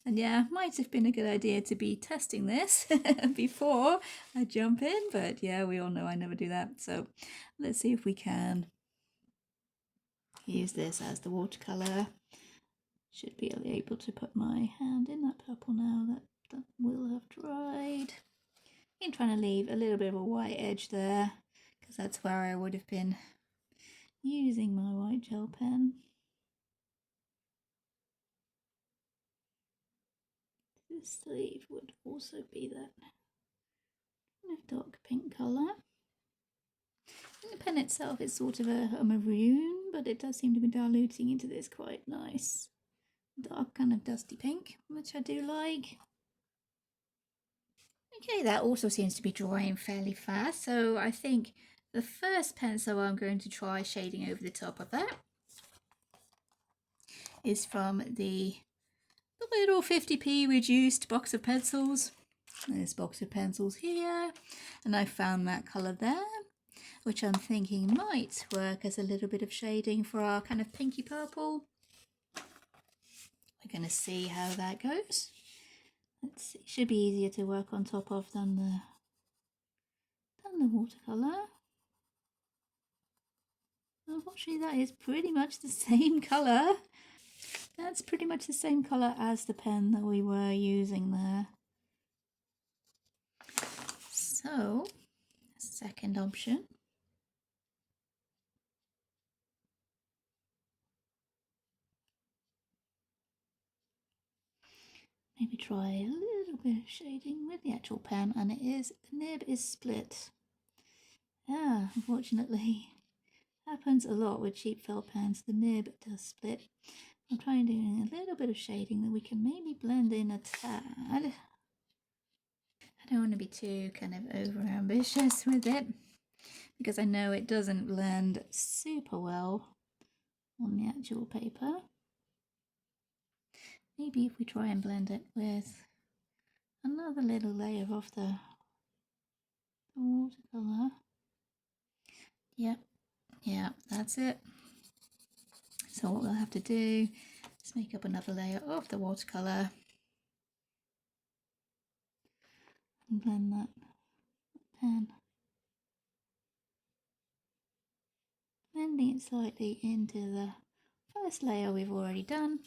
And yeah, might have been a good idea to be testing this before I jump in, but yeah, we all know I never do that. So let's see if we can use this as the watercolour. Should be able to put my hand in that purple now. That will have dried. I'm trying to leave a little bit of a white edge there because that's where I would have been using my white gel pen. This sleeve would also be that kind of dark pink colour. The pen itself is sort of a maroon, but it does seem to be diluting into this quite nice dark kind of dusty pink, which I do like. Okay, that also seems to be drying fairly fast, so I think the first pencil I'm going to try shading over the top of that is from the little 50p reduced box of pencils. This box of pencils here, and I found that colour there, which I'm thinking might work as a little bit of shading for our kind of pinky purple. We're going to see how that goes. Let's see. Should be easier to work on top of than the watercolour. Unfortunately, that is pretty much the same colour. That's pretty much the same colour as the pen that we were using there. So, second option. Maybe try a little bit of shading with the actual pen, and the nib is split. Yeah, unfortunately, happens a lot with cheap felt pens. The nib does split. I'm trying doing a little bit of shading that we can maybe blend in a tad. I don't want to be too kind of over ambitious with it because I know it doesn't blend super well on the actual paper. Maybe if we try and blend it with another little layer of the watercolour. Yep, yeah, that's it. So what we'll have to do Let's make up another layer of the watercolour and blend that pen. Blending it slightly into the first layer we've already done.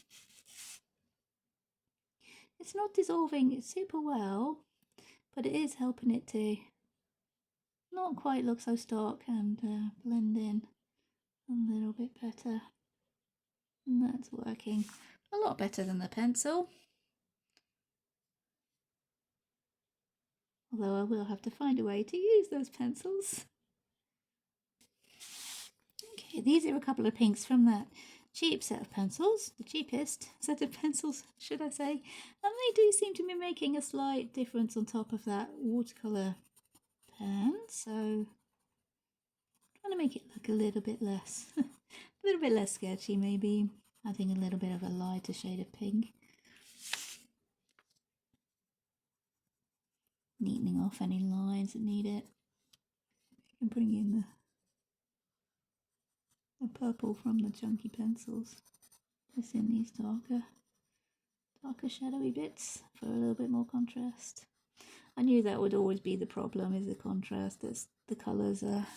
It's not dissolving it super well, but it is helping it to not quite look so stark and blend in a little bit better. And that's working a lot better than the pencil. Although I will have to find a way to use those pencils. Okay, these are a couple of pinks from that cheap set of pencils, the cheapest set of pencils, should I say. And they do seem to be making a slight difference on top of that watercolour pen, so trying to make it look a little bit less, a little bit less sketchy maybe, adding a little bit of a lighter shade of pink. Neatening off any lines that need it. And bring in the purple from the chunky pencils, just in these darker shadowy bits for a little bit more contrast. I knew that would always be the problem, is the contrast. As the colours are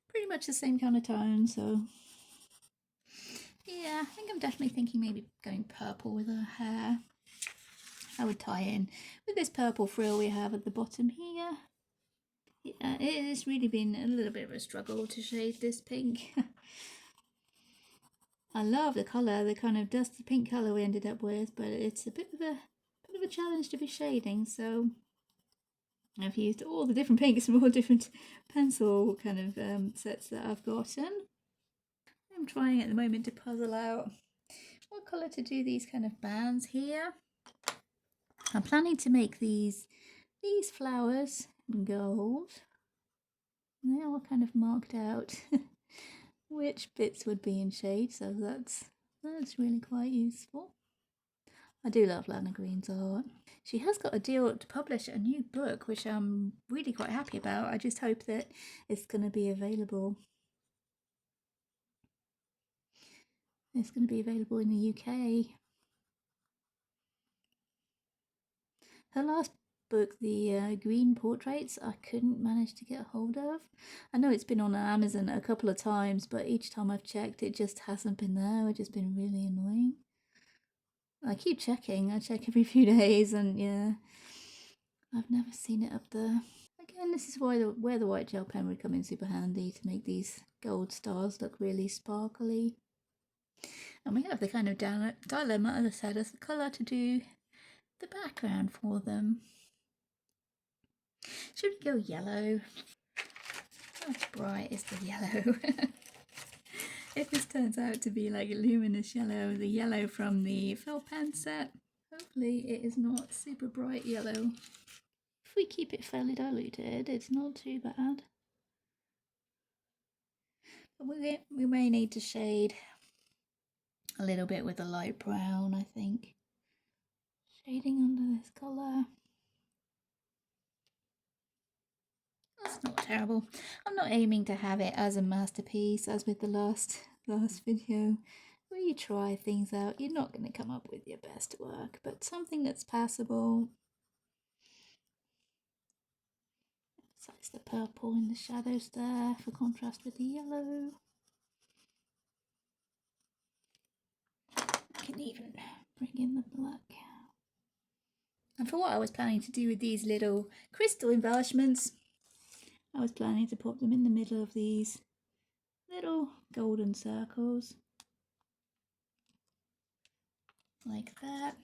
pretty much the same kind of tone, so yeah, I think I'm definitely thinking maybe going purple with her hair. I would tie in with this purple frill we have at the bottom here. Yeah, it has really been a little bit of a struggle to shade this pink. I love the colour, the kind of dusty pink colour we ended up with, but it's a bit of a challenge to be shading, so I've used all the different pinks from all different pencil kind of sets that I've gotten. I'm trying at the moment to puzzle out what colour to do these kind of bands here. I'm planning to make these flowers in gold. And they're all kind of marked out which bits would be in shade, so that's really quite useful. I do love Lana Green's art. She has got a deal to publish a new book, which I'm really quite happy about. I just hope that it's going to be available. It's going to be available in the UK. Her last book, the Green Portraits, I couldn't manage to get a hold of. I know it's been on Amazon a couple of times, but each time I've checked it just hasn't been there, which has been really annoying. I keep checking, I check every few days, and yeah, I've never seen it up there. Again, this is where the white gel pen would come in super handy to make these gold stars look really sparkly. And we have the kind of dilemma, as I said, as the colour to do the background for them. Should we go yellow? How bright is the yellow? If this turns out to be like a luminous yellow, the yellow from the felt pen set, hopefully it is not super bright yellow. If we keep it fairly diluted, it's not too bad. But we may need to shade a little bit with a light brown, I think. Shading under this colour. That's not terrible. I'm not aiming to have it as a masterpiece as with the last video where you try things out. You're not going to come up with your best work, but something that's passable. Besides the purple in the shadows there for contrast with the yellow. I can even bring in the black. And for what I was planning to do with these little crystal embellishments, I was planning to pop them in the middle of these little golden circles. Like that.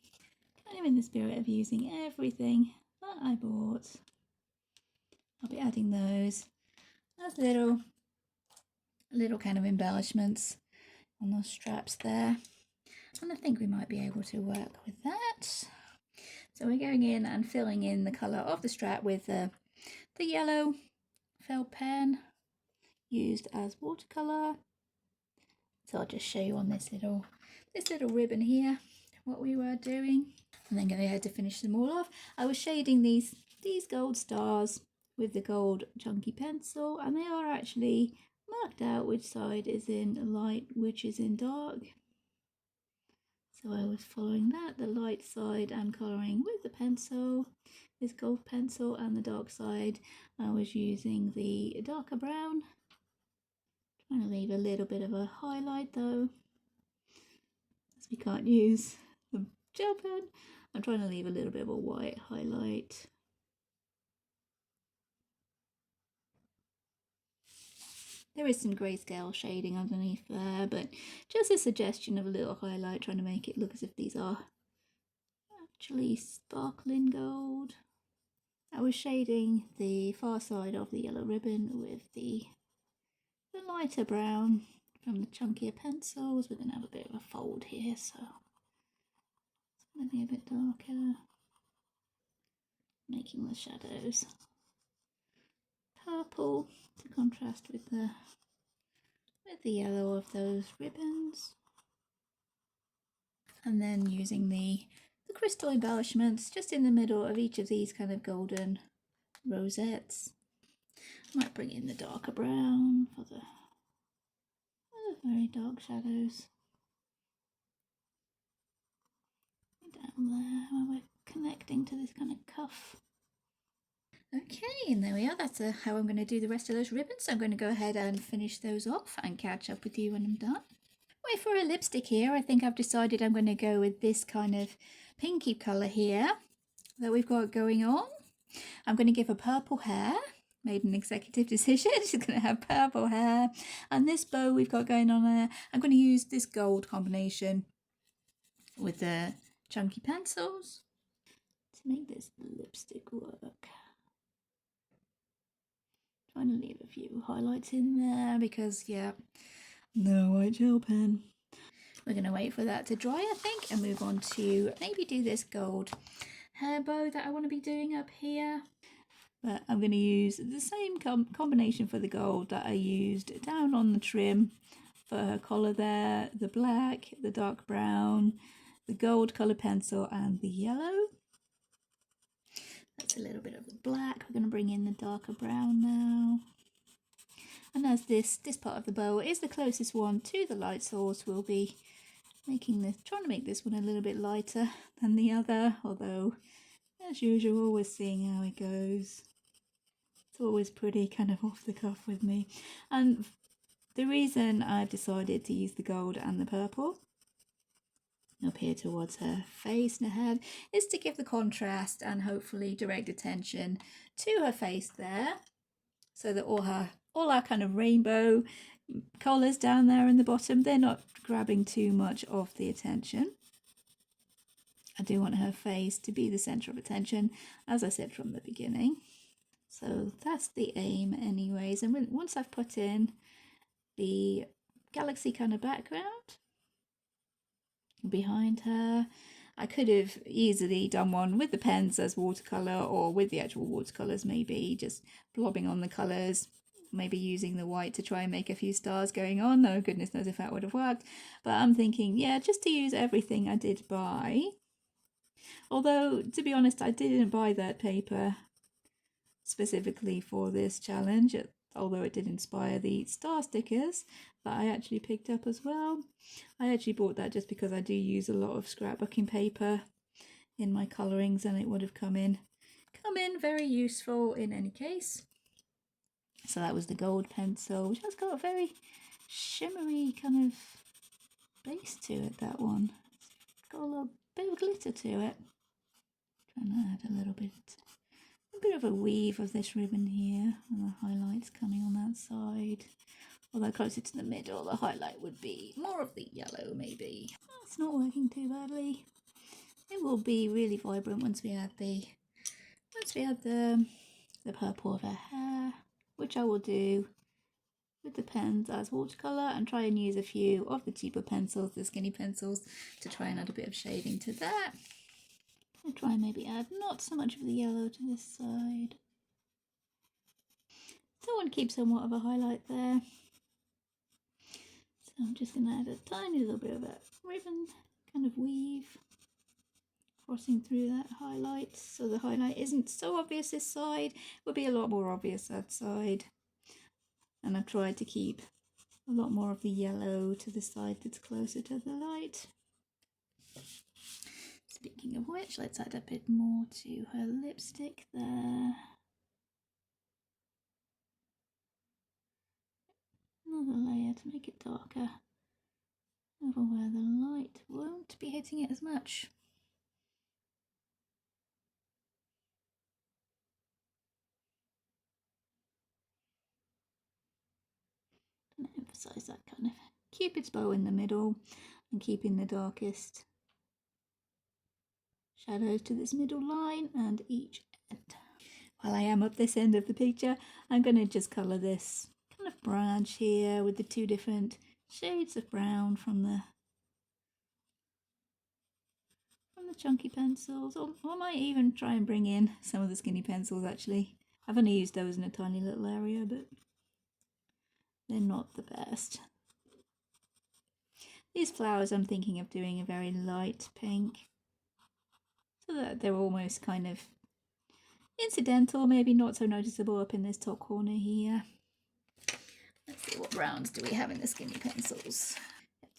Kind of in the spirit of using everything that I bought. I'll be adding those as little kind of embellishments on those straps there. And I think we might be able to work with that. So we're going in and filling in the colour of the strap with the yellow felt pen used as watercolour. So I'll just show you on this little ribbon here what we were doing, and then go ahead to finish them all off. I was shading these gold stars with the gold chunky pencil, and they are actually marked out which side is in light, which is in dark. So I was following that, the light side and colouring with the pencil, this gold pencil, and the dark side I was using the darker brown. Trying to leave a little bit of a highlight though, as we can't use the gel pen. I'm trying to leave a little bit of a white highlight. There is some grayscale shading underneath there, but just a suggestion of a little highlight, trying to make it look as if these are actually sparkling gold. I was shading the far side of the yellow ribbon with the lighter brown from the chunkier pencils. We're going to have a bit of a fold here, so it's going to be a bit darker, making the shadows purple to contrast with the yellow of those ribbons. And then using the crystal embellishments just in the middle of each of these kind of golden rosettes. Might bring in the darker brown for the very dark shadows. Down there where we're connecting to this kind of cuff. Okay, and there we are. That's how I'm going to do the rest of those ribbons. So I'm going to go ahead and finish those off and catch up with you when I'm done. Wait, for a lipstick here, I think I've decided I'm going to go with this kind of pinky colour here that we've got going on. I'm going to give her purple hair. Made an executive decision. She's going to have purple hair. And this bow we've got going on there, I'm going to use this gold combination with the chunky pencils to make this lipstick work. Trying to leave a few highlights in there because, yeah, no white gel pen. We're going to wait for that to dry, I think, and move on to maybe do this gold hair bow that I want to be doing up here. But I'm going to use the same combination for the gold that I used down on the trim for her collar there. The black, the dark brown, the gold colour pencil and the yellow. That's a little bit of the black. We're going to bring in the darker brown now. And as this part of the bow is the closest one to the light source, we'll be trying to make this one a little bit lighter than the other, although as usual we're seeing how it goes. It's always pretty kind of off the cuff with me. And the reason I've decided to use the gold and the purple up here towards her face and her head is to give the contrast and hopefully direct attention to her face there, so that all our kind of rainbow colours down there in the bottom, they're not grabbing too much of the attention. I do want her face to be the centre of attention, as I said from the beginning. So that's the aim anyways. And once I've put in the galaxy kind of background behind her, I could have easily done one with the pens as watercolour, or with the actual watercolours, maybe just blobbing on the colours, maybe using the white to try and make a few stars going on. No goodness knows if that would have worked, but I'm thinking, yeah, just to use everything I did buy. Although, to be honest, I didn't buy that paper specifically for this challenge, although it did inspire the star stickers that I actually picked up as well. I actually bought that just because I do use a lot of scrapbooking paper in my colourings, and it would have come in very useful in any case. So that was the gold pencil, which has got a very shimmery kind of base to it, that one. It's got a little bit of glitter to it. Trying to add a bit of a weave of this ribbon here, and the highlights coming on that side. Although closer to the middle, the highlight would be more of the yellow, maybe. It's not working too badly. It will be really vibrant once we add the purple of her hair, which I will do with the pens as watercolour, and try and use a few of the cheaper pencils, the skinny pencils, to try and add a bit of shading to that. I'll try and maybe add not so much of the yellow to this side. So I want to keep somewhat of a highlight there. So I'm just going to add a tiny little bit of that ribbon kind of weave, crossing through that highlight, so the highlight isn't so obvious this side. It would be a lot more obvious that side. And I've tried to keep a lot more of the yellow to the side that's closer to the light. Speaking of which, let's add a bit more to her lipstick there. Another layer to make it darker over where the light won't be hitting it as much. And emphasize that kind of Cupid's bow in the middle and keeping the darkest shadows to this middle line and each end. While I am up this end of the picture, I'm going to just colour this kind of branch here with the two different shades of brown from the chunky pencils, or I might even try and bring in some of the skinny pencils actually. I've only used those in a tiny little area, but they're not the best. These flowers I'm thinking of doing a very light pink, so that they're almost kind of incidental, maybe not so noticeable up in this top corner here. Let's see, what browns do we have in the skinny pencils?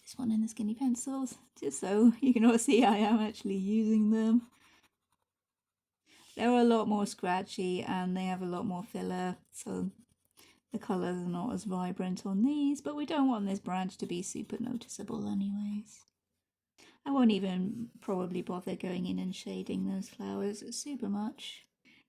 This one in the skinny pencils, just so you can all see I am actually using them. They're a lot more scratchy and they have a lot more filler, so the colours are not as vibrant on these, but we don't want this branch to be super noticeable anyways. I won't even probably bother going in and shading those flowers super much.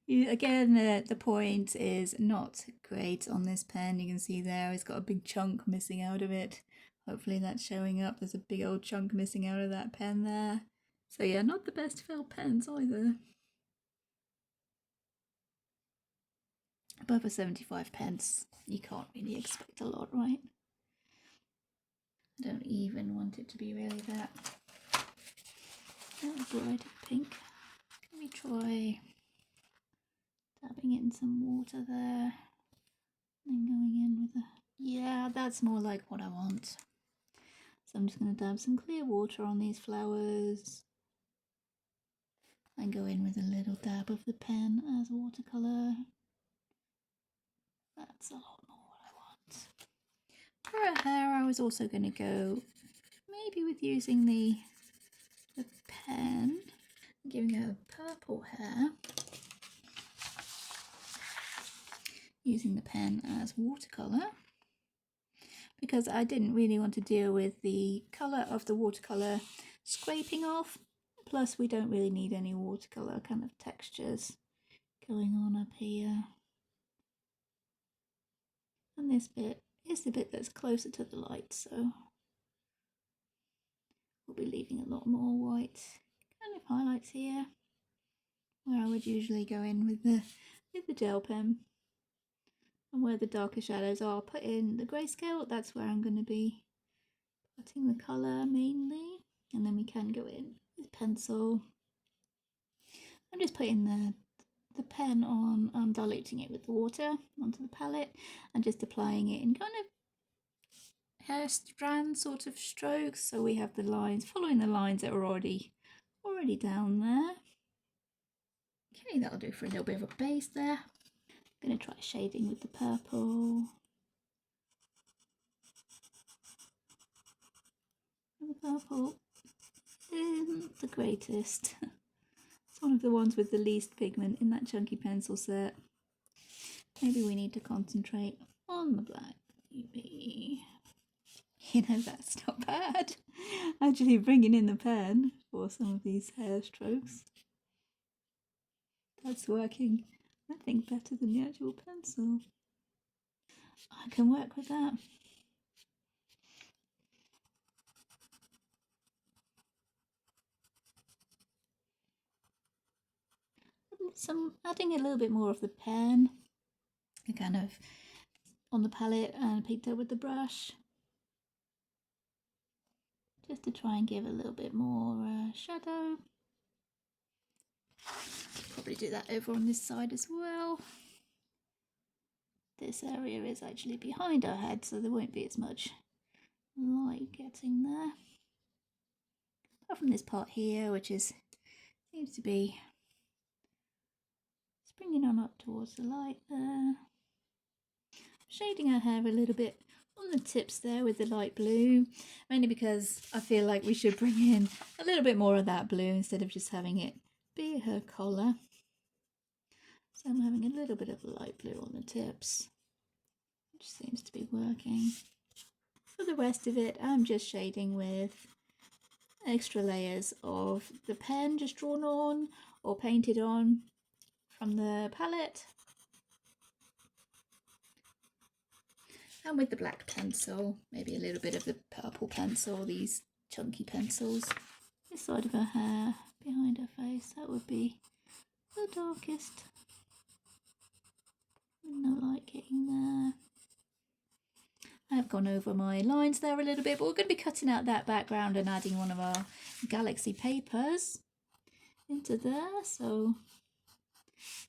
Again, the point is not great on this pen. You can see there it's got a big chunk missing out of it. Hopefully that's showing up. There's a big old chunk missing out of that pen there. So yeah, not the best felt pens either. Above a 75 pence, you can't really expect a lot, right? I don't even want it to be really that bright pink. Can we try dabbing it in some water there and going in with a... Yeah, that's more like what I want. So I'm just going to dab some clear water on these flowers and go in with a little dab of the pen as watercolour. That's a lot more what I want. For her hair, I was also going to go maybe with using the pen, giving her purple hair, using the pen as watercolour, because I didn't really want to deal with the colour of the watercolour scraping off. Plus we don't really need any watercolour kind of textures going on up here. And this bit is the bit that's closer to the light, so we'll be leaving a lot more white kind of highlights here, where I would usually go in with the gel pen. And where the darker shadows are, put in the grayscale. That's where I'm going to be putting the colour mainly. And then we can go in with pencil. I'm just putting the pen on, I'm diluting it with the water onto the palette and just applying it in kind of hair strand sort of strokes. So we have the lines, following the lines that are already down there. Okay, that'll do for a little bit of a base there. I'm going to try shading with the purple. The purple isn't the greatest. It's one of the ones with the least pigment in that chunky pencil set. Maybe we need to concentrate on the black. Maybe. You know, that's not bad. Actually bringing in the pen for some of these hair strokes. That's working, I think, better than the actual pencil. I can work with that. Adding a little bit more of the pen, kind of on the palette and picked up with the brush, just to try and give a little bit more shadow. Probably do that over on this side as well. This area is actually behind our head, so there won't be as much light getting there. Apart from this part here, which seems to be springing on up towards the light there. Shading her hair a little bit on on the tips there with the light blue, mainly because I feel like we should bring in a little bit more of that blue instead of just having it be her collar. So I'm having a little bit of light blue on the tips, which seems to be working. For the rest of it, I'm just shading with extra layers of the pen just drawn on or painted on from the palette. And with the black pencil, maybe a little bit of the purple pencil, these chunky pencils. This side of her hair, behind her face, that would be the darkest. No light getting there. I have gone over my lines there a little bit, but we're going to be cutting out that background and adding one of our galaxy papers into there, so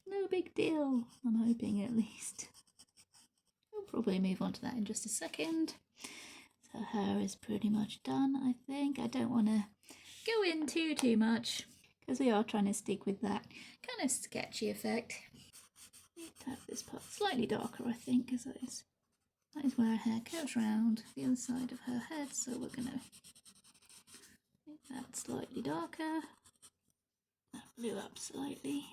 no big deal, I'm hoping at least. We'll probably move on to that in just a second. So her hair is pretty much done, I think. I don't want to go in too much because we are trying to stick with that kind of sketchy effect. Need to have this part slightly darker, I think, because that is where her hair goes round the other side of her head, so we're going to make that slightly darker. That blew up slightly.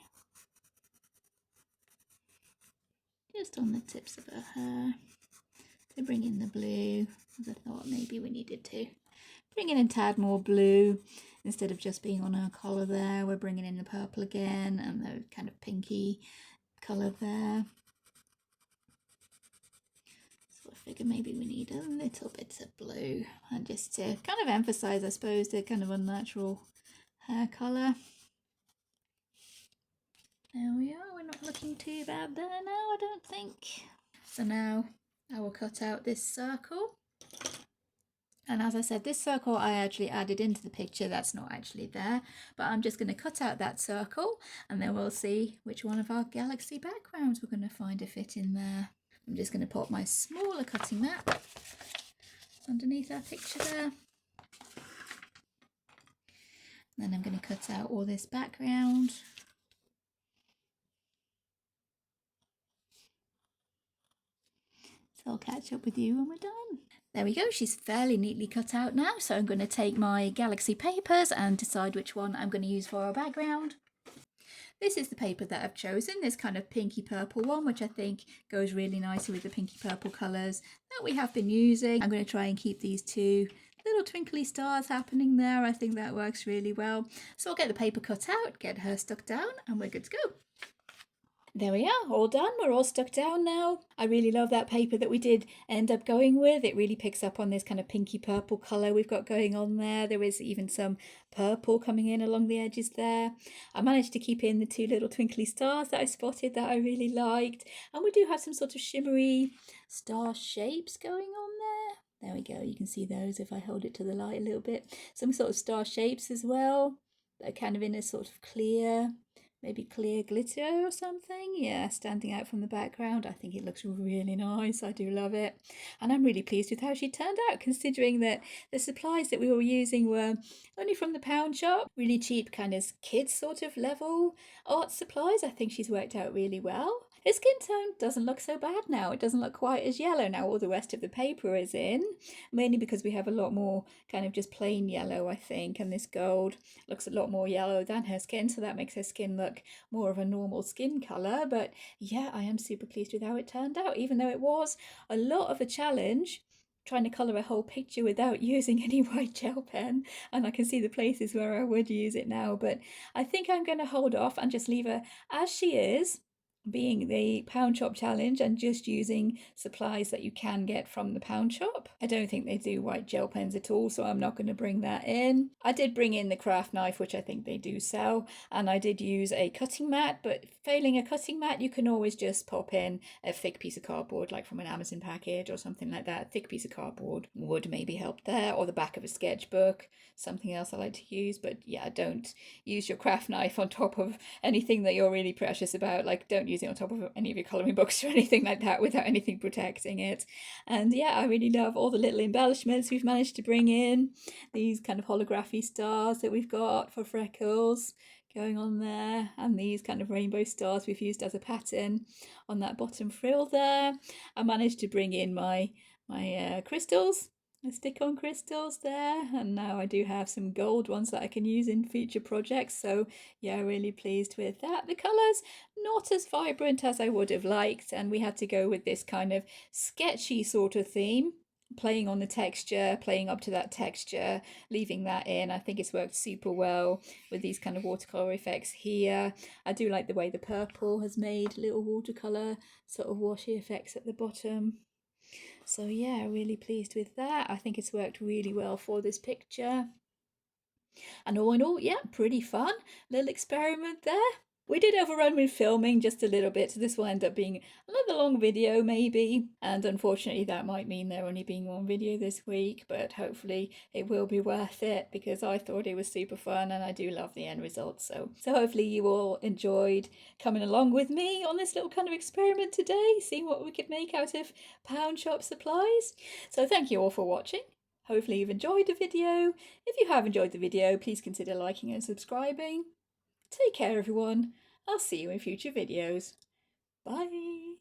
Just on the tips of her hair to bring in the blue, as I thought maybe we needed to bring in a tad more blue instead of just being on her collar there. We're bringing in the purple again and the kind of pinky colour there. So I figure maybe we need a little bit of blue, and just to kind of emphasise, I suppose, the kind of unnatural hair colour. There we are, we're not looking too bad there now, I don't think. So now I will cut out this circle. And as I said, this circle I actually added into the picture, that's not actually there. But I'm just going to cut out that circle and then we'll see which one of our galaxy backgrounds we're going to find a fit in there. I'm just going to put my smaller cutting mat underneath our picture there. And then I'm going to cut out all this background. So I'll catch up with you when we're done. There we go, she's fairly neatly cut out now, so I'm going to take my galaxy papers and decide which one I'm going to use for our background. This is the paper that I've chosen, this kind of pinky purple one, which I think goes really nicely with the pinky purple colours that we have been using. I'm going to try and keep these two little twinkly stars happening there. I think that works really well. So I'll get the paper cut out, get her stuck down, and we're good to go. There we are, all done. We're all stuck down now. I really love that paper that we did end up going with. It really picks up on this kind of pinky purple colour we've got going on there. There is even some purple coming in along the edges there. I managed to keep in the two little twinkly stars that I spotted that I really liked. And we do have some sort of shimmery star shapes going on there. There we go, you can see those if I hold it to the light a little bit. Some sort of star shapes as well. They're kind of in a sort of clear, maybe clear glitter or something, yeah, standing out from the background. I think it looks really nice. I do love it, and I'm really pleased with how she turned out, considering that the supplies that we were using were only from the pound shop, really cheap kind of kids sort of level art supplies. I think she's worked out really well. Her skin tone doesn't look so bad now. It doesn't look quite as yellow now all the rest of the paper is in, mainly because we have a lot more kind of just plain yellow, I think, and this gold looks a lot more yellow than her skin, so that makes her skin look more of a normal skin colour. But yeah, I am super pleased with how it turned out, even though it was a lot of a challenge trying to colour a whole picture without using any white gel pen, and I can see the places where I would use it now. But I think I'm going to hold off and just leave her as she is, being the pound shop challenge and just using supplies that you can get from the pound shop. I don't think they do white gel pens at all, so I'm not going to bring that in. I did bring in the craft knife, which I think they do sell, and I did use a cutting mat, but failing a cutting mat, you can always just pop in a thick piece of cardboard, like from an Amazon package or something like that. A thick piece of cardboard would maybe help there, or the back of a sketchbook, something else I like to use. But yeah, don't use your craft knife on top of anything that you're really precious about. Like, don't use it on top of any of your colouring books or anything like that without anything protecting it. And yeah, I really love all the little embellishments we've managed to bring in. These kind of holography stars that we've got for freckles going on there, and these kind of rainbow stars we've used as a pattern on that bottom frill there. I managed to bring in my my crystals. I stick on crystals there, and now I do have some gold ones that I can use in future projects, so yeah, really pleased with that. The colours not as vibrant as I would have liked, and we had to go with this kind of sketchy sort of theme, playing on the texture, playing up to that texture, leaving that in. I think it's worked super well with these kind of watercolour effects here. I do like the way the purple has made little watercolour sort of washy effects at the bottom. So yeah, really pleased with that. I think it's worked really well for this picture. And all in all, yeah, pretty fun little experiment there. We did overrun with filming just a little bit, so this will end up being another long video maybe. And unfortunately that might mean there only being one video this week, but hopefully it will be worth it because I thought it was super fun and I do love the end result. So hopefully you all enjoyed coming along with me on this little kind of experiment today, seeing what we could make out of pound shop supplies. So thank you all for watching. Hopefully you've enjoyed the video. If you have enjoyed the video, please consider liking and subscribing. Take care everyone. I'll see you in future videos. Bye.